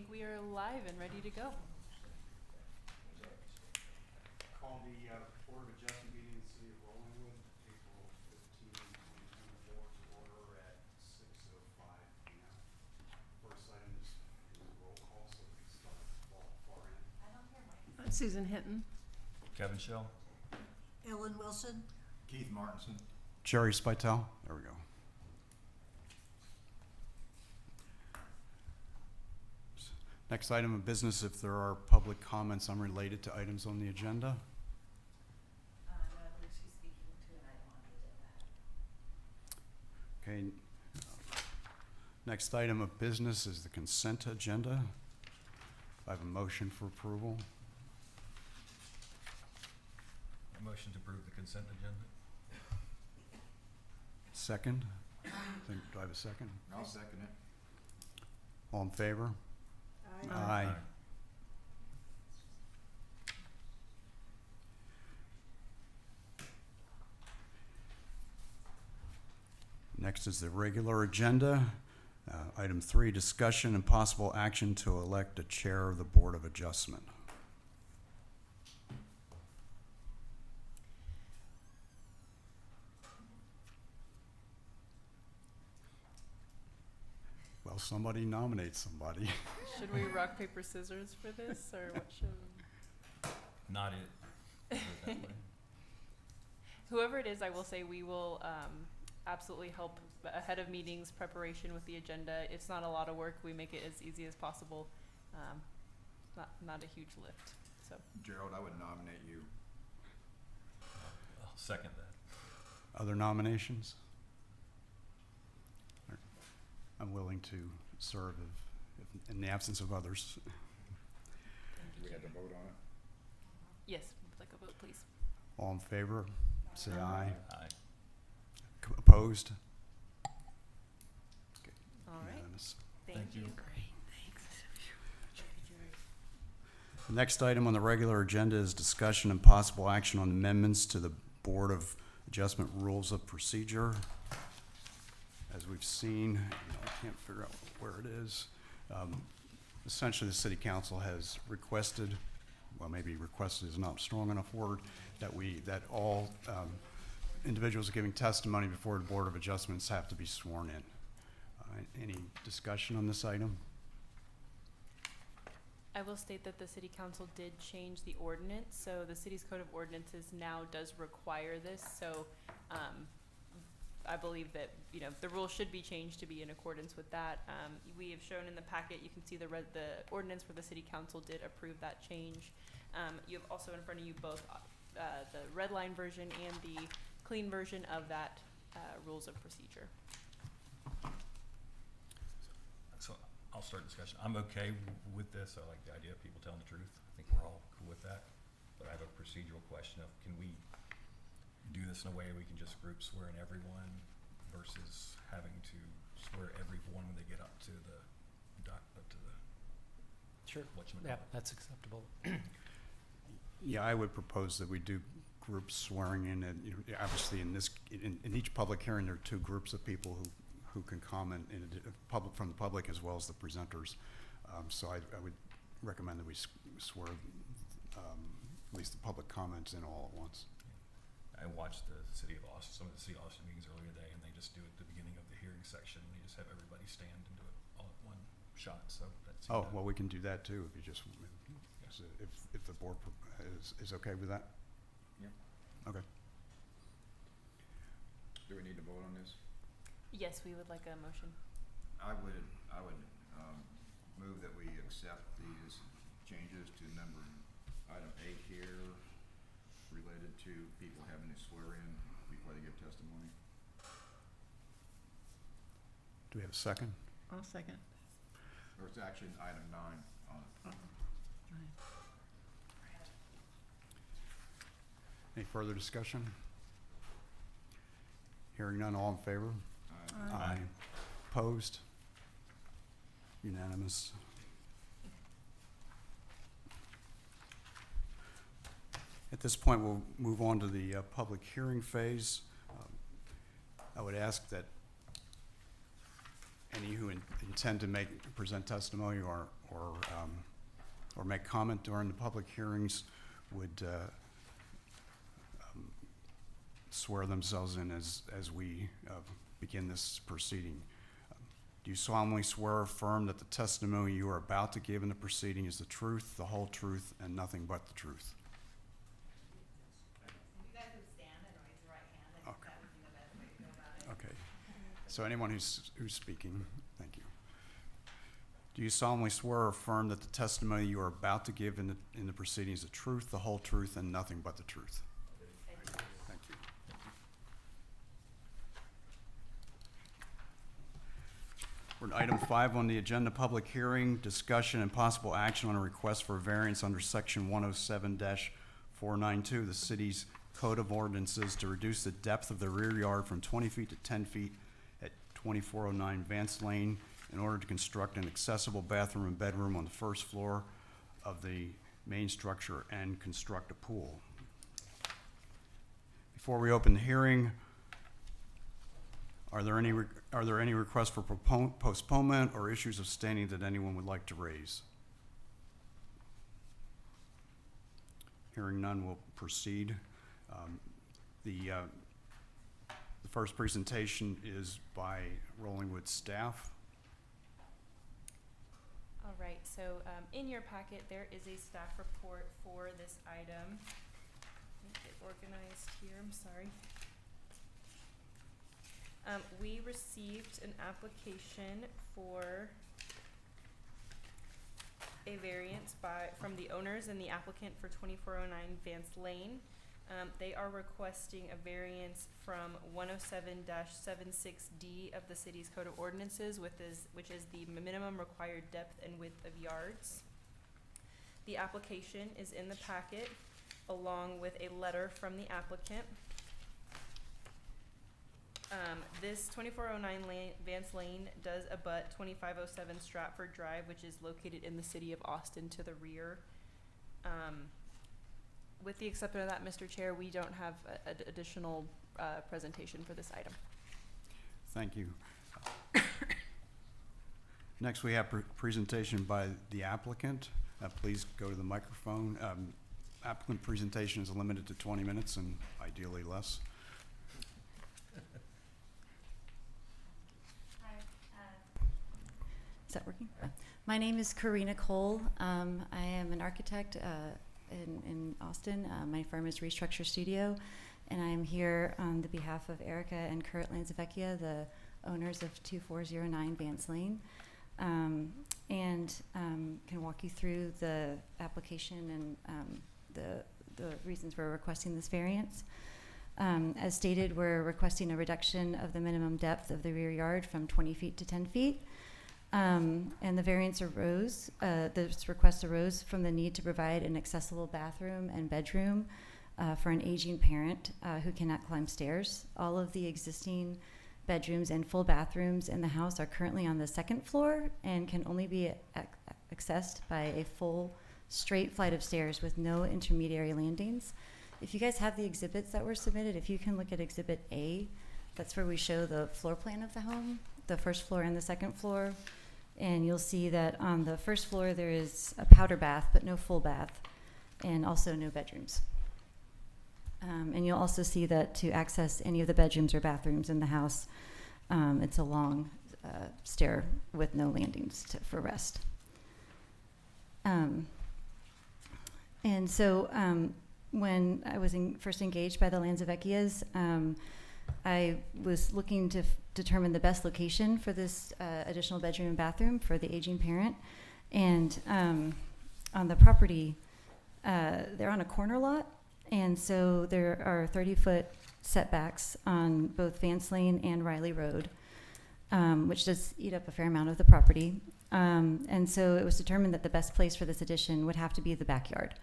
think we are live and ready to go. Call the Board of Adjustment meeting in the city of Rollingwood, April 15, 2024, to order at 6:05 p.m. First item is roll call, so we can start far in. Susan Hinton. Kevin Shell. Ellen Wilson. Keith Martinson. Jerry Spital. There we go. Next item of business, if there are public comments unrelated to items on the agenda. No, I believe she's speaking to an item on the agenda. Okay. Next item of business is the consent agenda. I have a motion for approval. A motion to approve the consent agenda. Second. Do I have a second? I'll second it. All in favor? Aye. Aye. Next is the regular agenda. Item 3, discussion and possible action to elect a chair of the Board of Adjustment. Well, somebody nominate somebody. Should we rock, paper, scissors for this, or what should we? Not it. Put it that way. Whoever it is, I will say we will absolutely help ahead of meetings, preparation with the agenda. It's not a lot of work. We make it as easy as possible. Not a huge lift, so. Gerald, I would nominate you. I'll second that. Other nominations? I'm willing to serve if in the absence of others. Do we have to vote on it? Yes, would like a vote, please. All in favor, say aye. Aye. Opposed? Okay, All right, unanimous. thank Thank you. you. Great, thanks. The next item on the regular agenda is discussion and possible action on amendments to the Board of Adjustment Rules of Procedure. As we've seen, I can't figure out where it is. Essentially, the City Council has requested, well, maybe requested is not a strong enough word, that all individuals giving testimony before the Board of Adjustments have to be sworn in. Any discussion on this item? I will state that the city council did change the ordinance, so the city's code of ordinances now does require this, so, I believe that, the rule should be changed to be in accordance with that. We have shown in the packet, you can see the ordinance where the city council did approve that change. You have also in front of you both, the red line version and the clean version of that, rules of procedure. So I'll start discussion. I'm okay with this. I like the idea of people telling the truth. I think we're all cool with that. But I have a procedural question of, can we do this in a way we can just group swear in everyone versus having to swear everyone when they get up to the Sure. whatchamacallit? Yeah, that's acceptable. Yeah, I would propose that we do group swearing in, and obviously in each public hearing, there are two groups of people who can comment from the public as well as the presenters. So I would recommend that we swear at least the public comments in all at once. I watched the City of Austin, some of the City of Austin meetings earlier today, and they just do it at the beginning of the hearing section. They just have everybody stand and do it all at one shot, so that's. Oh, well, we can do that too, if you just, if the board is okay with that? Yeah. Okay. Do we need to vote on this? Yes, we would like a motion. I would move that we accept these changes to number item 8 here, related to people having to swear in before they give testimony. Do we have a second? I'll second. Or it's actually item 9 on it. Any further discussion? Hearing none, all in favor? Aye. Opposed? Unanimous. At this point, we'll move on to the public hearing phase. I would ask that any who intend to present testimony or make comment during the public hearings would swear themselves in as we begin this proceeding. Do you solemnly swear or affirm that the testimony you are about to give in the proceeding is the truth, the whole truth, and nothing but the truth? You guys would stand and raise your right hand, and Okay. that would be the best way to go about it. Okay. So anyone who's speaking, thank you. Do you solemnly swear or affirm that the testimony you are about to give in the proceeding is the truth, the whole truth, and nothing but the truth? Thank you. We're at item 5 on the agenda, public hearing, discussion, and possible action on a request for a variance under section 107-492 of the city's Code of Ordinances to reduce the depth of the rear yard from 20 feet to 10 feet at 2409 Vance Lane in order to construct an accessible bathroom and bedroom on the first floor of the main structure and construct a pool. Before we open the hearing, are there any requests for postponement or issues of standing that anyone would like to raise? Hearing none, we'll proceed. The first presentation is by Rolling Woods staff. All right, so in your packet, there is a staff report for this item. Let me get organized here, I'm sorry. We received an application for a variance from the owners and the applicant for 2409 Vance Lane. They are requesting a variance from 107-76D of the city's Code of Ordinances, which is the minimum required depth and width of yards. The application is in the packet, along with a letter from the applicant. This 2409 Vance Lane does abut 2507 Stratford Drive, which is located in the city of Austin to the rear. With the exception of that, Mr. Chair, we don't have an additional presentation for this item. Thank you. Next, we have presentation by the applicant. Please go to the microphone. Applicant presentation is limited to 20 minutes and ideally less. Hi. Is that working? My name is Karina Cole. I am an architect in Austin. My firm is Restructure Studio, and I am here on the behalf of Erica and Kurt Lanzavecchia, the owners of 2409 Vance Lane, and can walk you through the application and the reasons we're requesting this variance. As stated, we're requesting a reduction of the minimum depth of the rear yard from 20 feet to 10 feet. And the variance arose, this request arose from the need to provide an accessible bathroom and bedroom for an aging parent who cannot climb stairs. All of the existing bedrooms and full bathrooms in the house are currently on the second floor and can only be accessed by a full straight flight of stairs with no intermediary landings. If you guys have the exhibits that were submitted, if you can look at Exhibit A, that's where we show the floor plan of the home, the first floor and the second floor. And you'll see that on the first floor there is a powder bath, but no full bath, and also no bedrooms. And you'll also see that to access any of the bedrooms or bathrooms in the house, it's a long stair with no landings for rest. And so when I was first engaged by the Lanzavecchias, I was looking to determine the best location for this additional bedroom and bathroom for the aging parent. And on the property, they're on a corner lot, and so there are 30-foot setbacks on both Vance Lane and Riley Road, which does eat up a fair amount of the property. And so it was determined that the best place for this addition would have to be the backyard.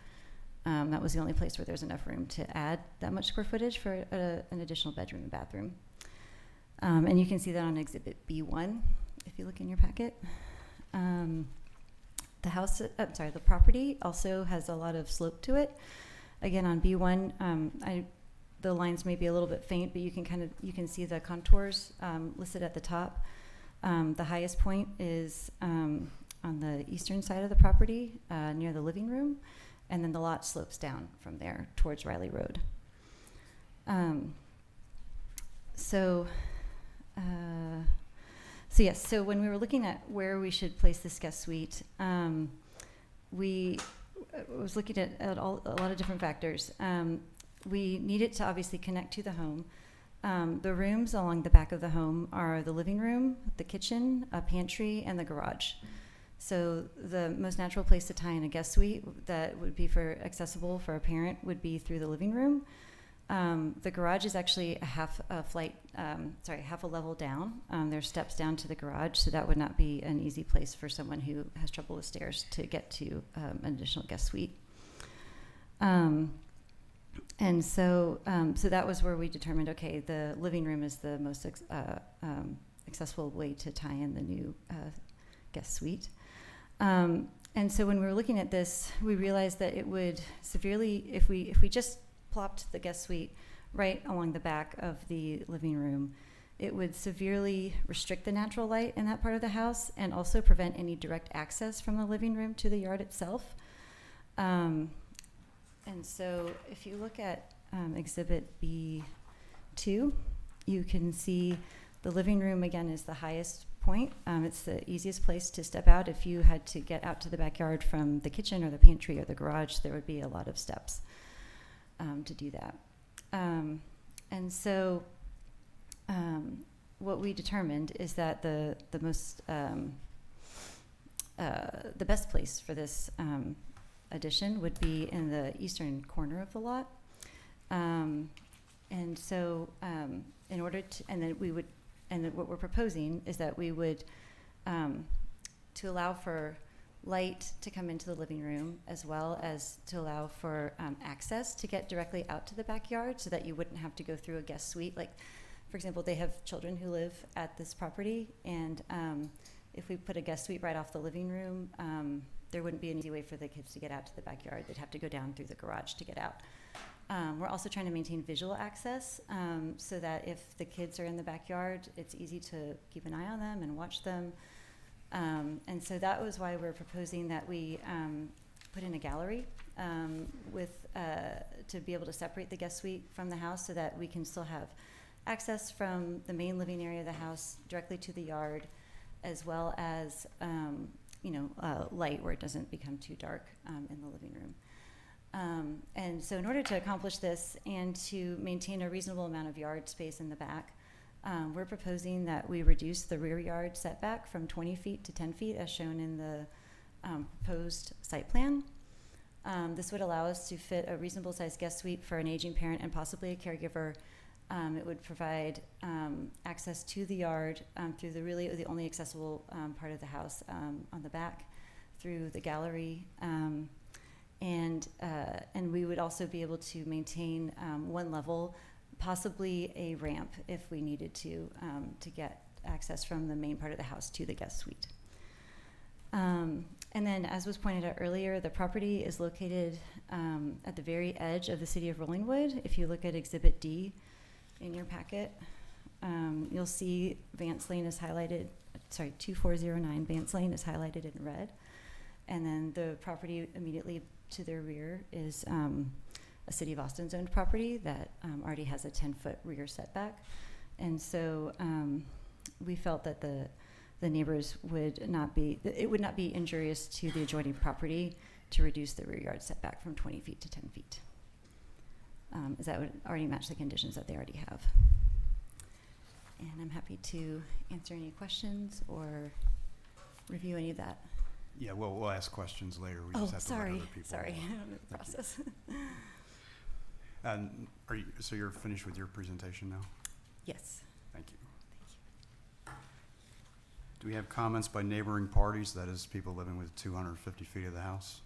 That was the only place where there's enough room to add that much square footage for an additional bedroom and bathroom. And you can see that on Exhibit B1, if you look in your packet. The property also has a lot of slope to it. Again, on B1, the lines may be a little bit faint, but you can see the contours listed at the top. The highest point is on the eastern side of the property, near the living room, and then the lot slopes down from there towards Riley Road. So yes, so when we were looking at where we should place this guest suite, we was looking at a lot of different factors. We needed to obviously connect to the home. The rooms along the back of the home are the living room, the kitchen, a pantry, and the garage. So the most natural place to tie in a guest suite that would be accessible for a parent would be through the living room. The garage is actually half a level down. There's steps down to the garage, so that would not be an easy place for someone who has trouble with stairs to get to an additional guest suite. And so that was where we determined, okay, the living room is the most accessible way to tie in the new guest suite. And so when we were looking at this, we realized that it would severely, if we just plopped the guest suite right along the back of the living room, it would severely restrict the natural light in that part of the house and also prevent any direct access from the living room to the yard itself. And so if you look at Exhibit B2, you can see the living room, again, is the highest point. It's the easiest place to step out. If you had to get out to the backyard from the kitchen or the pantry or the garage, there would be a lot of steps to do that. And so what we determined is that the best place for this addition would be in the eastern corner of the lot. And so in order to, and then what we're proposing is that we would, to allow for light to come into the living room, as well as to allow for access to get directly out to the backyard, so that you wouldn't have to go through a guest suite. Like, for example, they have children who live at this property, and if we put a guest suite right off the living room, there wouldn't be an easy way for the kids to get out to the backyard. They'd have to go down through the garage to get out. We're also trying to maintain visual access, so that if the kids are in the backyard, it's easy to keep an eye on them and watch them. And so that was why we're proposing that we put in a gallery to be able to separate the guest suite from the house, so that we can still have access from the main living area of the house directly to the yard, as well as light where it doesn't become too dark in the living room. And so in order to accomplish this and to maintain a reasonable amount of yard space in the back, we're proposing that we reduce the rear yard setback from 20 feet to 10 feet as shown in the proposed site plan. This would allow us to fit a reasonable sized guest suite for an aging parent and possibly a caregiver. It would provide access to the yard through the only accessible part of the house on the back, through the gallery, and we would also be able to maintain one level, possibly a ramp if we needed to get access from the main part of the house to the guest suite. And then, as was pointed out earlier, the property is located at the very edge of the city of Rollingwood. If you look at Exhibit D in your packet, you'll see Vance Lane is highlighted, 2409 Vance Lane is highlighted in red. And then the property immediately to their rear is a City of Austin's owned property that already has a 10-foot rear setback. And so we felt that the neighbors would not be injurious to the adjoining property to reduce the rear yard setback from 20 feet to 10 feet. As that would already match the conditions that they already have. And I'm happy to answer any questions or review any of that. Yeah, we'll ask questions later. We just have to let other people Sorry, know. I don't know the process. And so you're finished with your presentation now? Yes. Thank you. Do we have comments by neighboring parties, that is, people living within 250 feet of the house?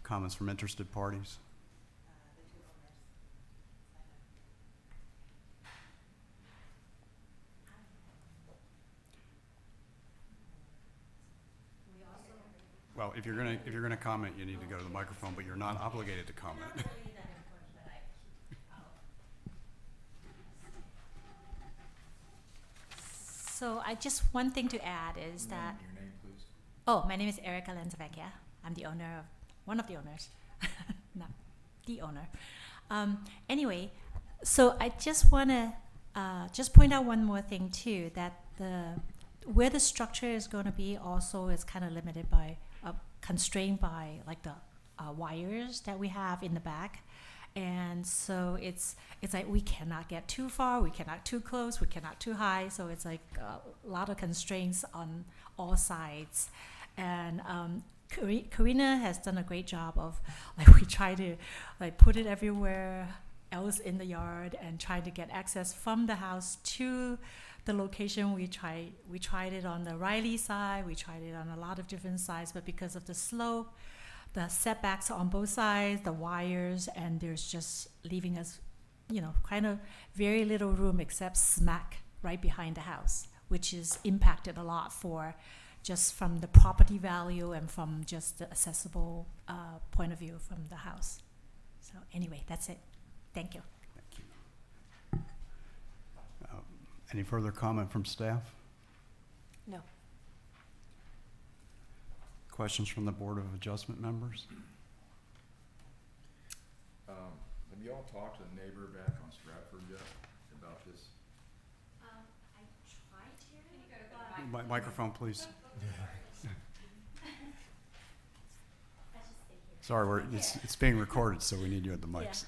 Comments from interested parties? Well, if you're gonna comment, you need to go to the microphone, but you're not obligated to comment. I just one thing to add is that. Your name, please. Oh, my name is Erica Lanzavecchia. I'm the owner of one of the owners, not the owner. Anyway, so I just want to just point out one more thing too, that where the structure is going to be also is kind of limited by, constrained by like the wires that we have in the back. And so it's like we cannot get too far, we cannot too close, we cannot too high. So it's like a lot of constraints on all sides. And Karina has done a great job of, like, we try to like put it everywhere else in the yard and try to get access from the house to the location. We tried it on the Riley side, we tried it on a lot of different sides, but because of the slope, the setbacks on both sides, the wires, and there's just leaving us, kind of very little room except smack right behind the house, which is impacted a lot for just from the property value and from just the accessible point of view from the house. So anyway, that's it. Thank you. Thank you. Any further comment from staff? No. Questions from the Board of Adjustment members? Have you all talked to the neighbor back on Stratford yet about this? I tried to. Microphone, please. Sorry, it's being recorded, so we need you at the mics.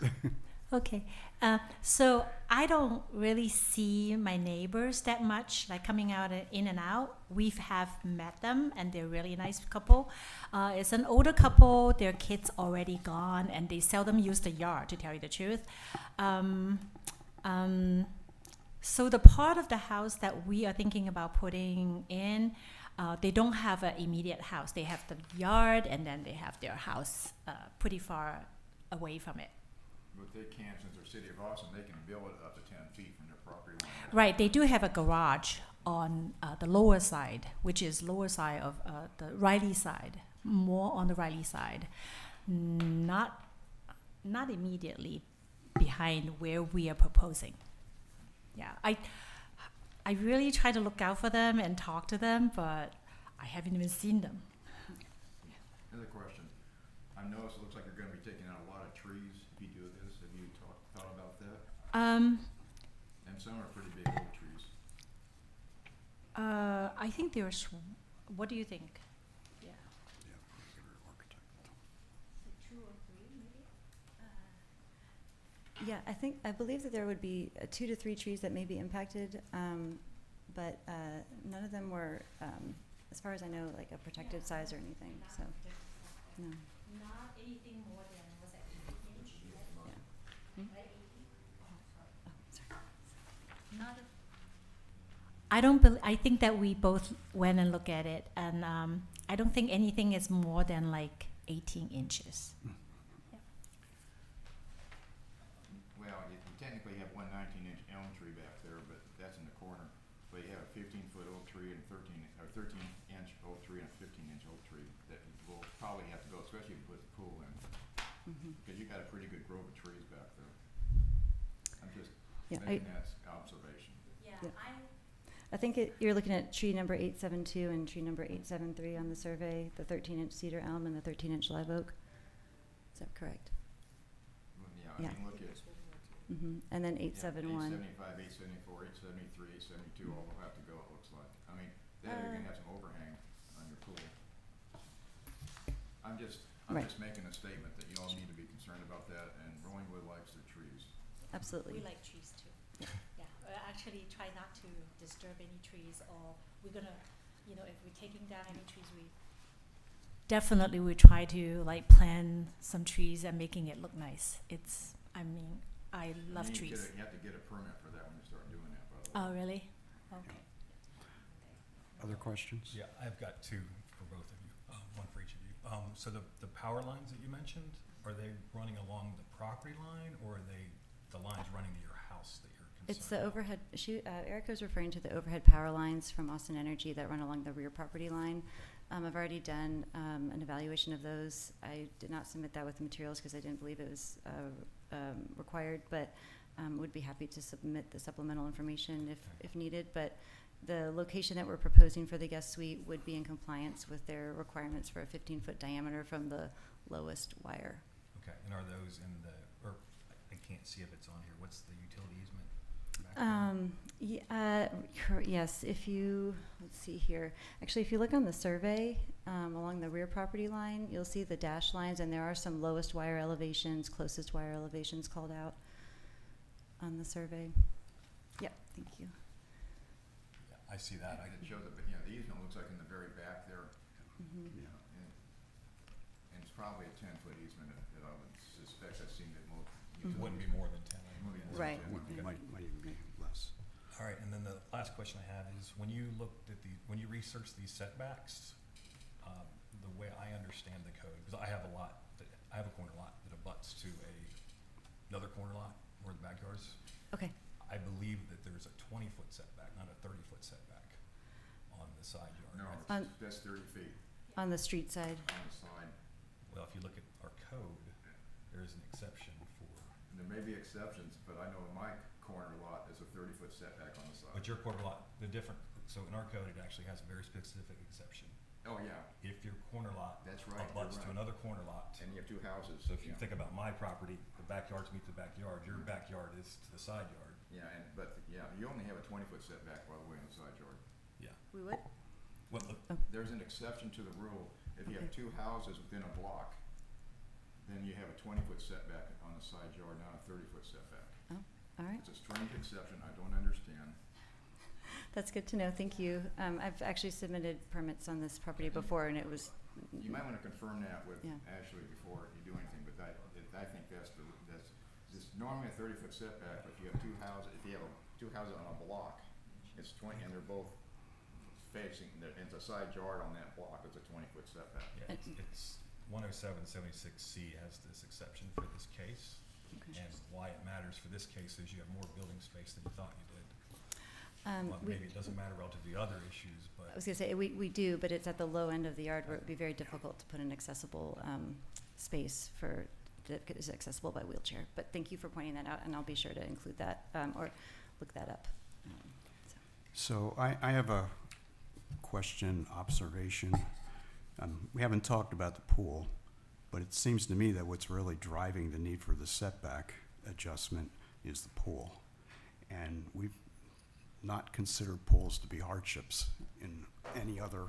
Okay, so I don't really see my neighbors that much, like coming out in and out. We have met them, and they're a really nice couple. It's an older couple. Their kids already gone, and they seldom use the yard, to tell you the truth. So the part of the house that we are thinking about putting in, they don't have an immediate house. They have the yard, and then they have their house pretty far away from it. But they can, since they're City of Austin, they can build it up to 10 feet from their property line. Right, they do have a garage on the lower side, which is lower side of the Riley side, more on the Riley side, not immediately behind where we are proposing. Yeah, I really try to look out for them and talk to them, but I haven't even seen them. Another question. I noticed it looks like you're going to be taking out a lot of trees if you do this. Have you thought about that? And some are pretty big oak trees. I think there's. What do you think? Yeah. Two or three, maybe. Yeah, I believe that there would be 2 to 3 trees that may be impacted, but none of them were, as far as I know, like a protected size or anything. So, no. Not anything more than was that 18 inch? Yeah. Right? Oh, sorry. Not. I think that we both went and looked at it, and I don't think anything is more than like 18 inches. Well, you technically have one 19-inch elm tree back there, but that's in the corner. But you have a 15-foot oak tree and 13-inch oak tree and a 15-inch oak tree that will probably have to go, especially if you put the pool in, because you got a pretty good grove of trees back there. I'm just making that observation. Yeah, Yeah. I think you're looking at tree number 872 and tree number 873 on the survey, the 13-inch cedar elm and the 13-inch live oak. Is that correct? Well, yeah, Yeah. I mean, look at And then 871. 875, 874, 873, 872 all will have to go, it looks like. I mean, then you're gonna have some overhang on your pool. I'm just Right. making a statement that you all need to be concerned about that, and Rollingwood likes their trees. Absolutely. we like trees too. Yeah, actually try not to disturb any trees, or we're gonna, if we're taking down any trees, we definitely we try to like plant some trees and making it look nice. I love You trees. have to get a permit for that when you start doing that, by the way. Oh, really? Okay. Other questions? Yeah, I've got two for both of you, one for each of you. So the power lines that you mentioned, are they running along the property line, or are they the lines running to your house that you're concerned It's the about? overhead. Erica was referring to the overhead power lines from Austin Energy that run along the rear property line. I've already done an evaluation of those. I did not submit that with the materials because I didn't believe it was required, but would be happy to submit the supplemental information if needed. But the location that we're proposing for the guest suite would be in compliance with their requirements for a 15-foot diameter from the lowest wire. Okay, and are those in the, or I can't see if it's on here, what's the utility easement? back there? Yes, if you, let's see here. Actually, if you look on the survey, along the rear property line, you'll see the dash lines, and there are some lowest wire elevations, closest wire elevations called out on the survey. Yep, thank you. Yeah, I see that. And it shows that, the easement looks like in the very back there, Mhm. and it's probably a 10-foot easement that I would suspect. I've seen it more. It wouldn't be more than 10. I Wouldn't be guess. more than Right. 10. It might even be less. All right, and then the last question I have is, when you looked at when you researched these setbacks, the way I understand the code, because I have a corner lot that abuts to another corner lot where the backyards. Okay. I believe that there's a 20-foot setback, not a 30-foot setback on the side yard. No, right? that's 30 feet On the street side. on the side. Well, if you look at our code, there's an exception for, And there may be exceptions, but I know in my corner lot, there's a 30-foot setback on the side. but your corner lot, so in our code, it actually has a very specific exception. Oh, yeah, If your corner lot that's right. abuts you're to right. another corner lot, And you have two houses. so if you yeah. think about my property, the backyards meet the backyard, your backyard is to the side yard. Yeah, but you only have a 20-foot setback, by the way, on the side yard. Yeah. We would? Well, There's an exception to the rule. If you have Okay. two houses within a block, then you have a 20-foot setback on the side yard, not a 30-foot setback. All right. It's a strange exception, I don't understand. That's good to know. Thank you. I've actually submitted permits on this property before, and it was. You might want to confirm that with Yeah. Ashley before you do anything, but I think that's normally a 30-foot setback, but if you have two houses on a block, it's 20, and they're both facing, it's a side yard on that block, it's a 20-foot setback. yeah, it's 10776C has this exception for this case. Okay. And why it matters for this case is you have more building space than you thought you did. Well, We- maybe it doesn't matter relative to the other issues, I but was gonna say, we do, but it's at the low end of the yard where it would be very difficult to put an accessible space that is accessible by wheelchair. But thank you for pointing that out, and I'll be sure to include that, or look that up. So I have a question, observation. We haven't talked about the pool, but it seems to me that what's really driving the need for the setback adjustment is the pool. And we've not considered pools to be hardships in any other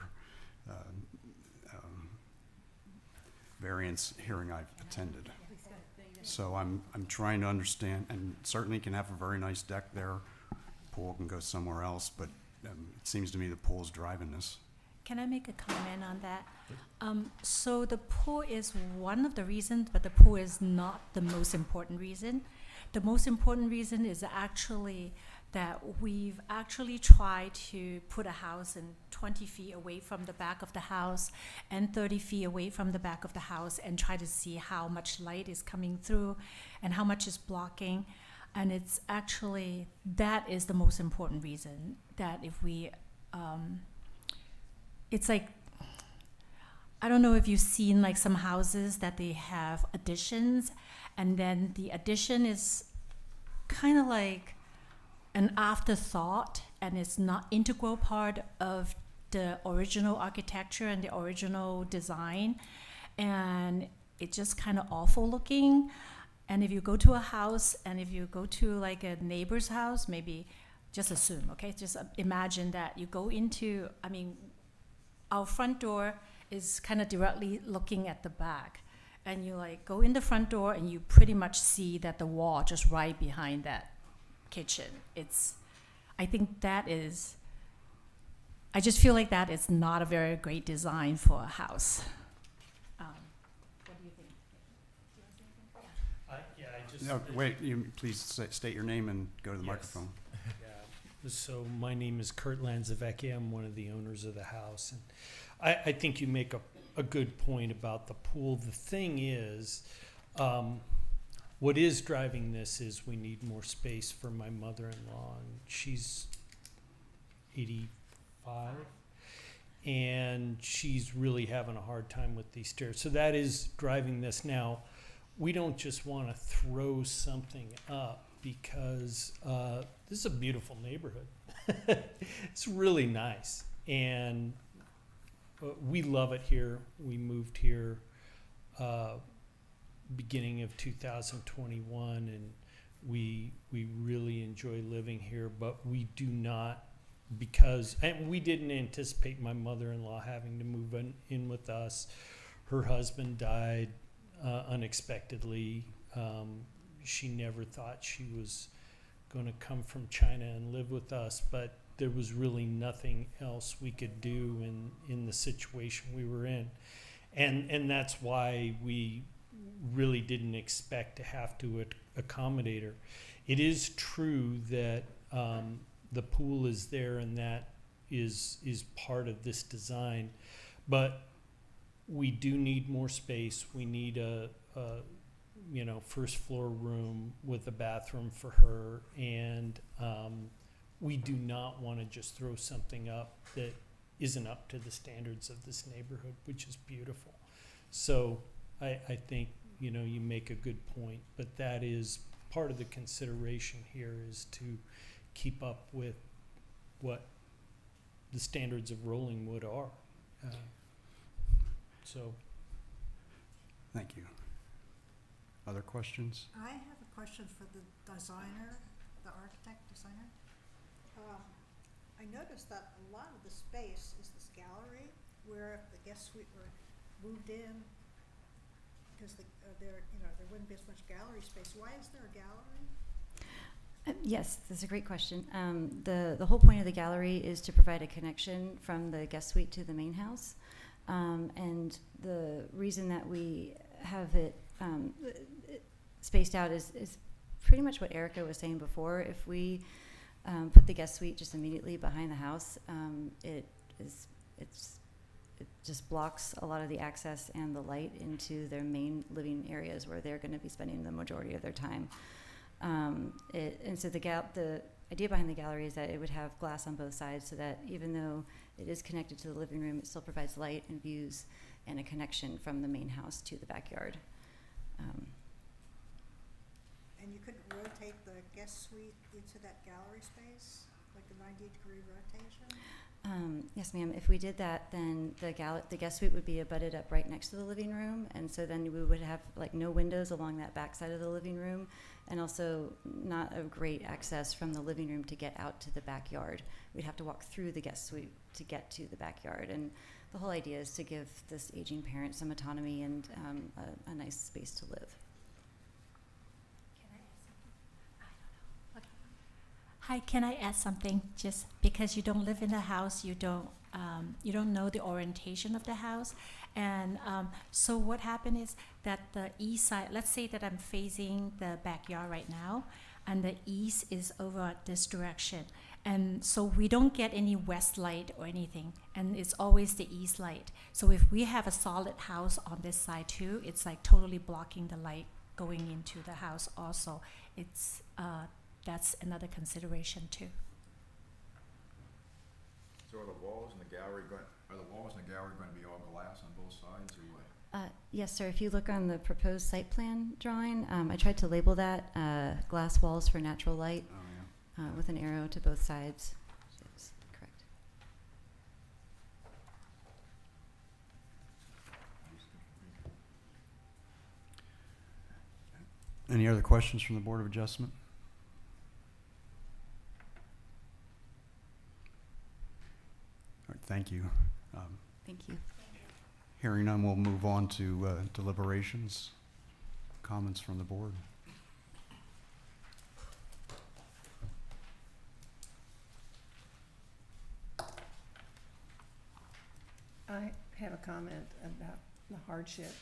variance hearing I've attended. So I'm trying to understand, and certainly can have a very nice deck there. Pool can go somewhere else, but it seems to me the pool's driving this. Can I make a comment on that? So the pool is one of the reasons, but the pool is not the most important reason. The most important reason is actually that we've actually tried to put a house in 20 feet away from the back of the house and 30 feet away from the back of the house and try to see how much light is coming through and how much is blocking. And it's actually, that is the most important reason, that if we, it's like, I don't know if you've seen like some houses that they have additions, and then the addition is kind of like an afterthought, and it's not integral part of the original architecture and the original design, and it's just kind of awful looking. And if you go to a house, and if you go to like a neighbor's house, maybe just assume, okay, just imagine that you go into, I mean, our front door is kind of directly looking at the back, and you like go in the front door and you pretty much see that the wall just right behind that kitchen. I think that is, I just feel like that is not a very great design for a house. What do you think? I just. No, wait, you please state your name and go to the Yes. microphone. Yeah. So my name is Kurt Lanzavecchia. I'm one of the owners of the house. And I think you make a good point about the pool. The thing is, what is driving this is we need more space for my mother-in-law, and she's 85, and she's really having a hard time with these stairs. So that is driving this. Now, we don't just want to throw something up because this is a beautiful neighborhood. It's really nice, and we love it here. We moved here beginning of 2021, and we really enjoy living here. But we do not, and we didn't anticipate my mother-in-law having to move in with us. Her husband died unexpectedly. She never thought she was going to come from China and live with us, but there was really nothing else we could do in the situation we were in. And that's why we really didn't expect to have to accommodate her. It is true that the pool is there, and that is part of this design, but we do need more space. We need a first floor room with a bathroom for her, and we do not want to just throw something up that isn't up to the standards of this neighborhood, which is beautiful. So I think, you make a good point, but that is part of the consideration here, is to keep up with what the standards of Rollingwood are. So, Thank you. Other questions? I have a question for the designer, the architect designer. I noticed that a lot of the space is this gallery, where if the guest suite were moved in, because there wouldn't be as much gallery space. Why is there a gallery? Yes, that's a great question. The whole point of the gallery is to provide a connection from the guest suite to the main house. And the reason that we have it spaced out is pretty much what Erica was saying before. If we put the guest suite just immediately behind the house, it just blocks a lot of the access and the light into their main living areas where they're going to be spending the majority of their time. And so the idea behind the gallery is that it would have glass on both sides, so that even though it is connected to the living room, it still provides light and views and a connection from the main house to the backyard. And you couldn't rotate the guest suite into that gallery space, like a 90-degree rotation? Yes, ma'am. If we did that, then the guest suite would be abutted up right next to the living room, and so then we would have no windows along that back side of the living room, and also not a great access from the living room to get out to the backyard. We'd have to walk through the guest suite to get to the backyard, and the whole idea is to give this aging parent some autonomy and a nice space to live. Hi, can I add something? Just because you don't live in the house, you don't know the orientation of the house, and so what happened is that the east side. Let's say that I'm facing the backyard right now, and the east is over this direction, and so we don't get any west light or anything, and it's always the east light. So if we have a solid house on this side too, it's totally blocking the light going into the house. Also, it's that's another consideration too. So are the walls in the gallery going to be all glass on both sides, or what? Yes, sir. If you look on the proposed site plan drawing, I tried to label that glass walls for natural light Oh, yeah. with an arrow to both sides. Yes, correct. Any other questions from the Board of Adjustment? All right, thank you. Thank you. Hearing none, we'll move on to deliberations. Comments from the board? I have a comment about the hardship.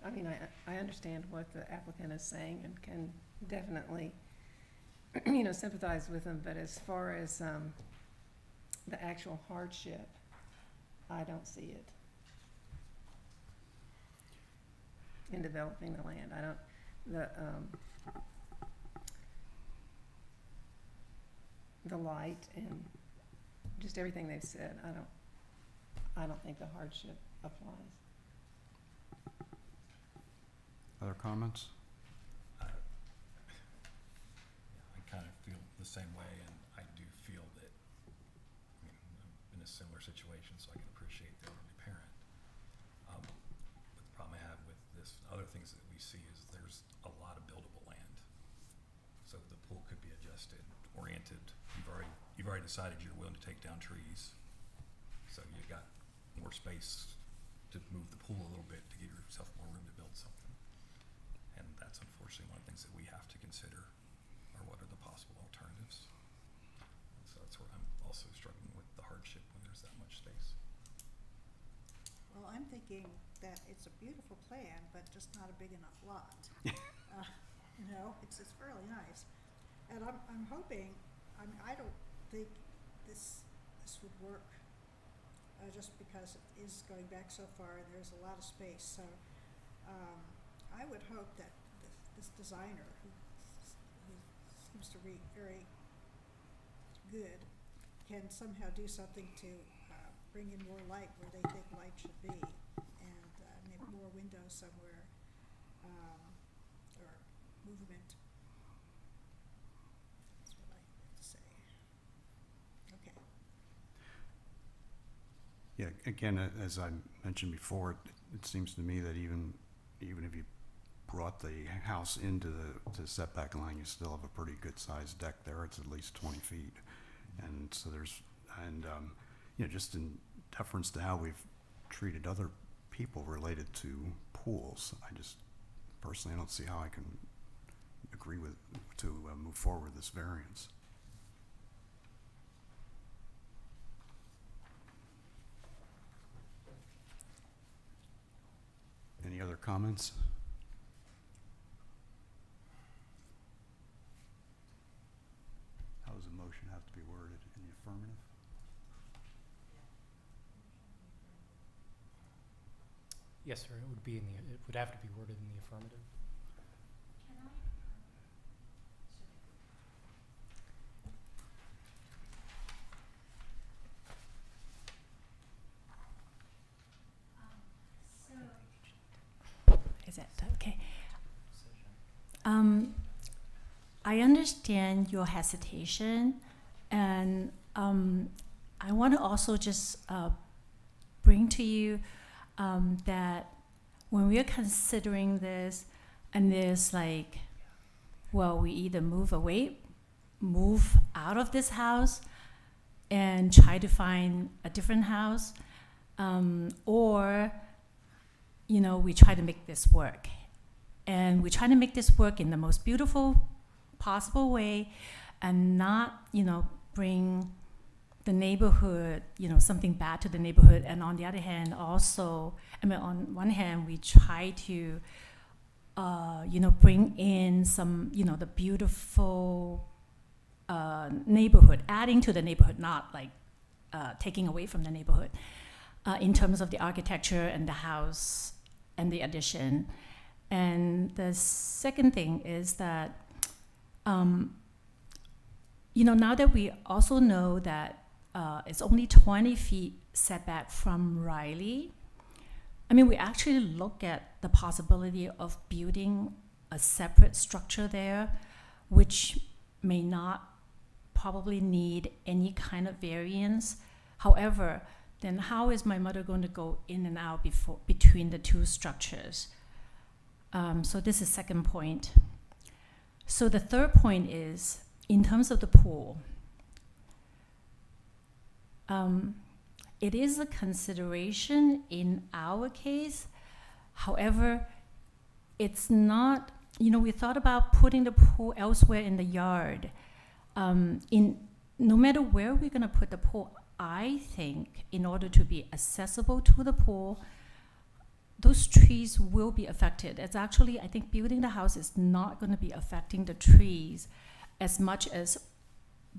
I mean, I understand what the applicant is saying and can definitely, sympathize with them, but as far as the actual hardship, I don't see it in developing the land. The light and just everything they've said, I don't think the hardship applies. Other comments? the same way, and I do feel that, I mean, I'm in a similar situation, so I can appreciate the elderly parent. But the problem I have with this, other things that we see is there's a lot of buildable land. So the pool could be adjusted, oriented. You've already decided you're willing to take down trees. So you've got more space to move the pool a little bit to give yourself more room to build something. And that's unfortunately one of the things that we have to consider, are what are the possible alternatives. And so that's where I'm also struggling with the hardship when there's that much space. Well, I'm thinking that it's a beautiful plan, but just not a big enough lot. You know, it's fairly nice. And I'm hoping, I don't think this would work, just because it is going back so far and there's a lot of space. So I would hope that this designer, who seems to be very good, can somehow do something to bring in more light where they think light should be, and maybe more windows somewhere, or movement. That's what I have to say. Okay. Yeah, again, as I mentioned before, it seems to me that even if you brought the house into the setback line, you still have a pretty good sized deck there. It's at least 20 feet. And so just in deference to how we've treated other people related to pools, I just personally, I don't see how I can agree to move forward with this variance. Any other comments? How does a motion have to be worded? In the affirmative? Yes, sir, it would have to be worded in the affirmative. Is that okay? I understand your hesitation, and I want to also just bring to you that when we are considering this, and there's like, well, we either move out of this house and try to find a different house, or we try to make this work. And we try to make this work in the most beautiful possible way, and not, bring the neighborhood, something bad to the neighborhood. And on the other hand, also, on one hand, we try to, bring in some, the beautiful neighborhood, adding to the neighborhood, not like taking away from the neighborhood, in terms of the architecture and the house and the addition. And the second thing is that, now that we also know that it's only 20 feet setback from Riley, we actually look at the possibility of building a separate structure there, which may not probably need any kind of variance. However, then how is my mother going to go in and out between the two structures? So this is second point. So the third point is, in terms of the pool, it is a consideration in our case. However, it's not, we thought about putting the pool elsewhere in the yard. No matter where we're gonna put the pool, I think in order to be accessible to the pool, those trees will be affected. It's actually, I think building the house is not going to be affecting the trees as much as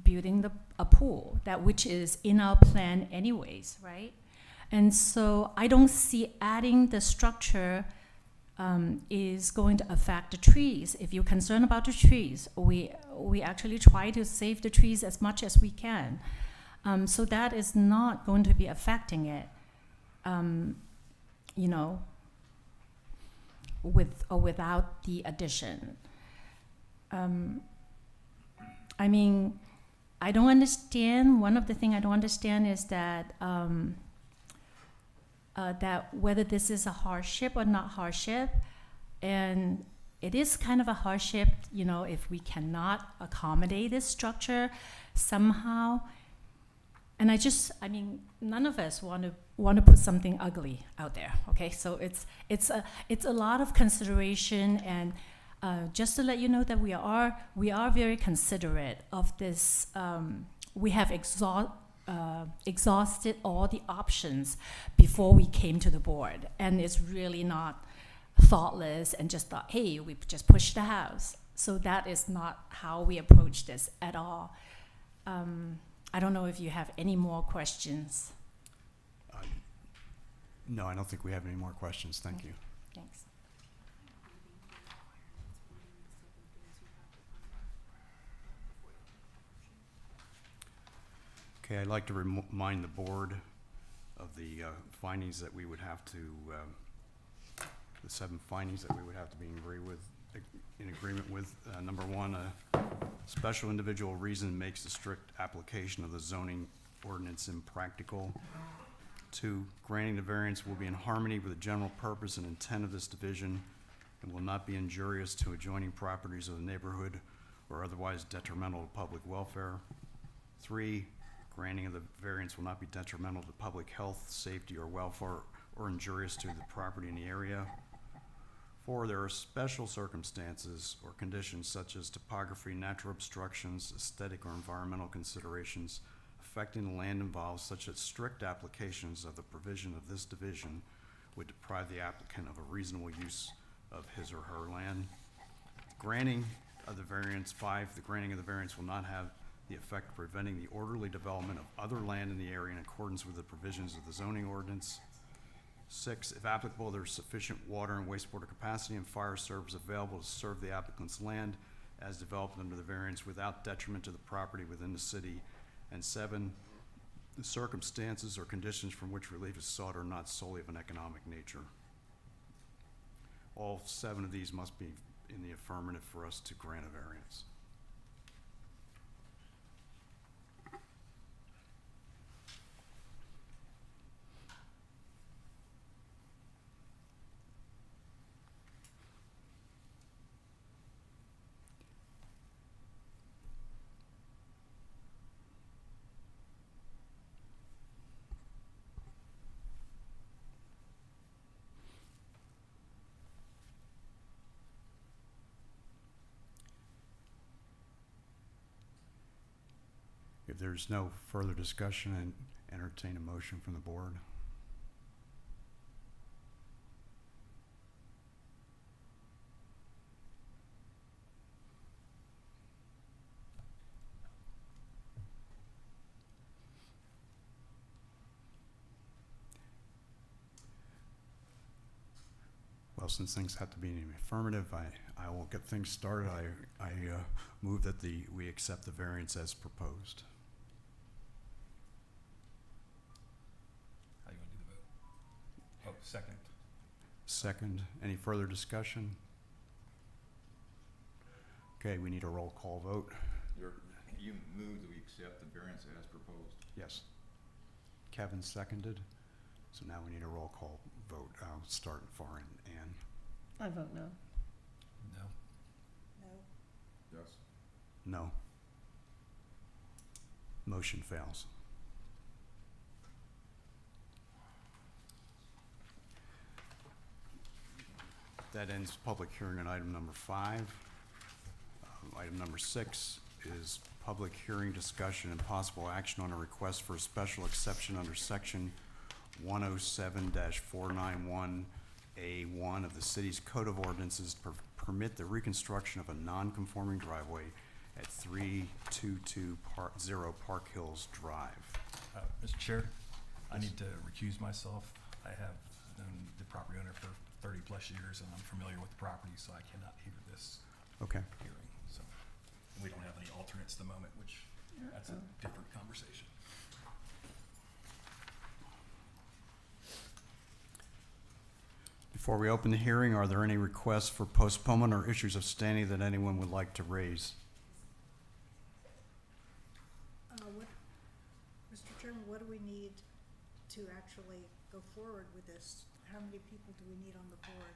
building a pool, which is in our plan anyways, right? And so I don't see adding the structure is going to affect the trees. If you're concerned about the trees, we actually try to save the trees as much as we can. So that is not going to be affecting it. With or without the addition. I mean, I don't understand, one of the things I don't understand is that, that whether this is a hardship or not hardship, and it is kind of a hardship, you know, if we cannot accommodate this structure somehow. And I mean, none of us want to put something ugly out there, okay? So it's a lot of consideration, and just to let you know that we are very considerate of this. We have exhausted all the options before we came to the board, and it's really not thoughtless and just thought, hey, we just push the house. So that is not how we approach this at all. I don't know if you have any more questions. No, I don't think we have any more questions. Thank you. Thanks. Okay, I'd like to remind the board of the findings that we would have to, the 7 findings that we would have to be in agreement with. Number 1, a special individual reason makes the strict application of the zoning ordinance impractical. 2, granting the variance will be in harmony with the general purpose and intent of this division and will not be injurious to adjoining properties of the neighborhood or otherwise detrimental to public welfare. 3, granting of the variance will not be detrimental to public health, safety, or welfare or injurious to the property in the area. 4, there are special circumstances or conditions such as topography, natural obstructions, aesthetic or environmental considerations affecting the land involved, such that strict applications of the provision of this division would deprive the applicant of a reasonable use of his or her land. Granting of the variance. 5, the granting of the variance will not have the effect of preventing the orderly development of other land in the area in accordance with the provisions of the zoning ordinance. 6, if applicable, there is sufficient water and wastewater capacity and fire service available to serve the applicant's land as developed under the variance without detriment to the property within the city. And 7, the circumstances or conditions from which relief is sought are not solely of an economic nature. All 7 of these must be in the affirmative for us to grant a variance. If there's no further discussion, and entertain a motion from the board. Well, since things have to be in the affirmative, I will get things started. I move that we accept the variance as proposed. How do you want to do the vote? Oh, second. Second, any further discussion? Okay, we need a roll call vote. You move that we accept the variance as proposed. Yes. Kevin seconded. So now we need a roll call vote. I'll start far in. Ann? I vote no. No. No. Yes. No. Motion fails. That ends public hearing on item number 5. Item number 6 is public hearing, discussion, and possible action on a request for a special exception under section 107-491A1 of the city's Code of Ordinances permit the reconstruction of a non-conforming driveway at 322 Park Hills Drive. Mr. Chair, I need to recuse myself. I have known the property owner for 30-plus years, and I'm familiar with the property, so I cannot hear this Okay. hearing. So we don't have any alternates at the moment, which that's a different conversation. Before we open the hearing, are there any requests for postponement or issues of standing that anyone would like to raise? Mr. Chairman, what do we need to actually go forward with this? How many people do we need on the board?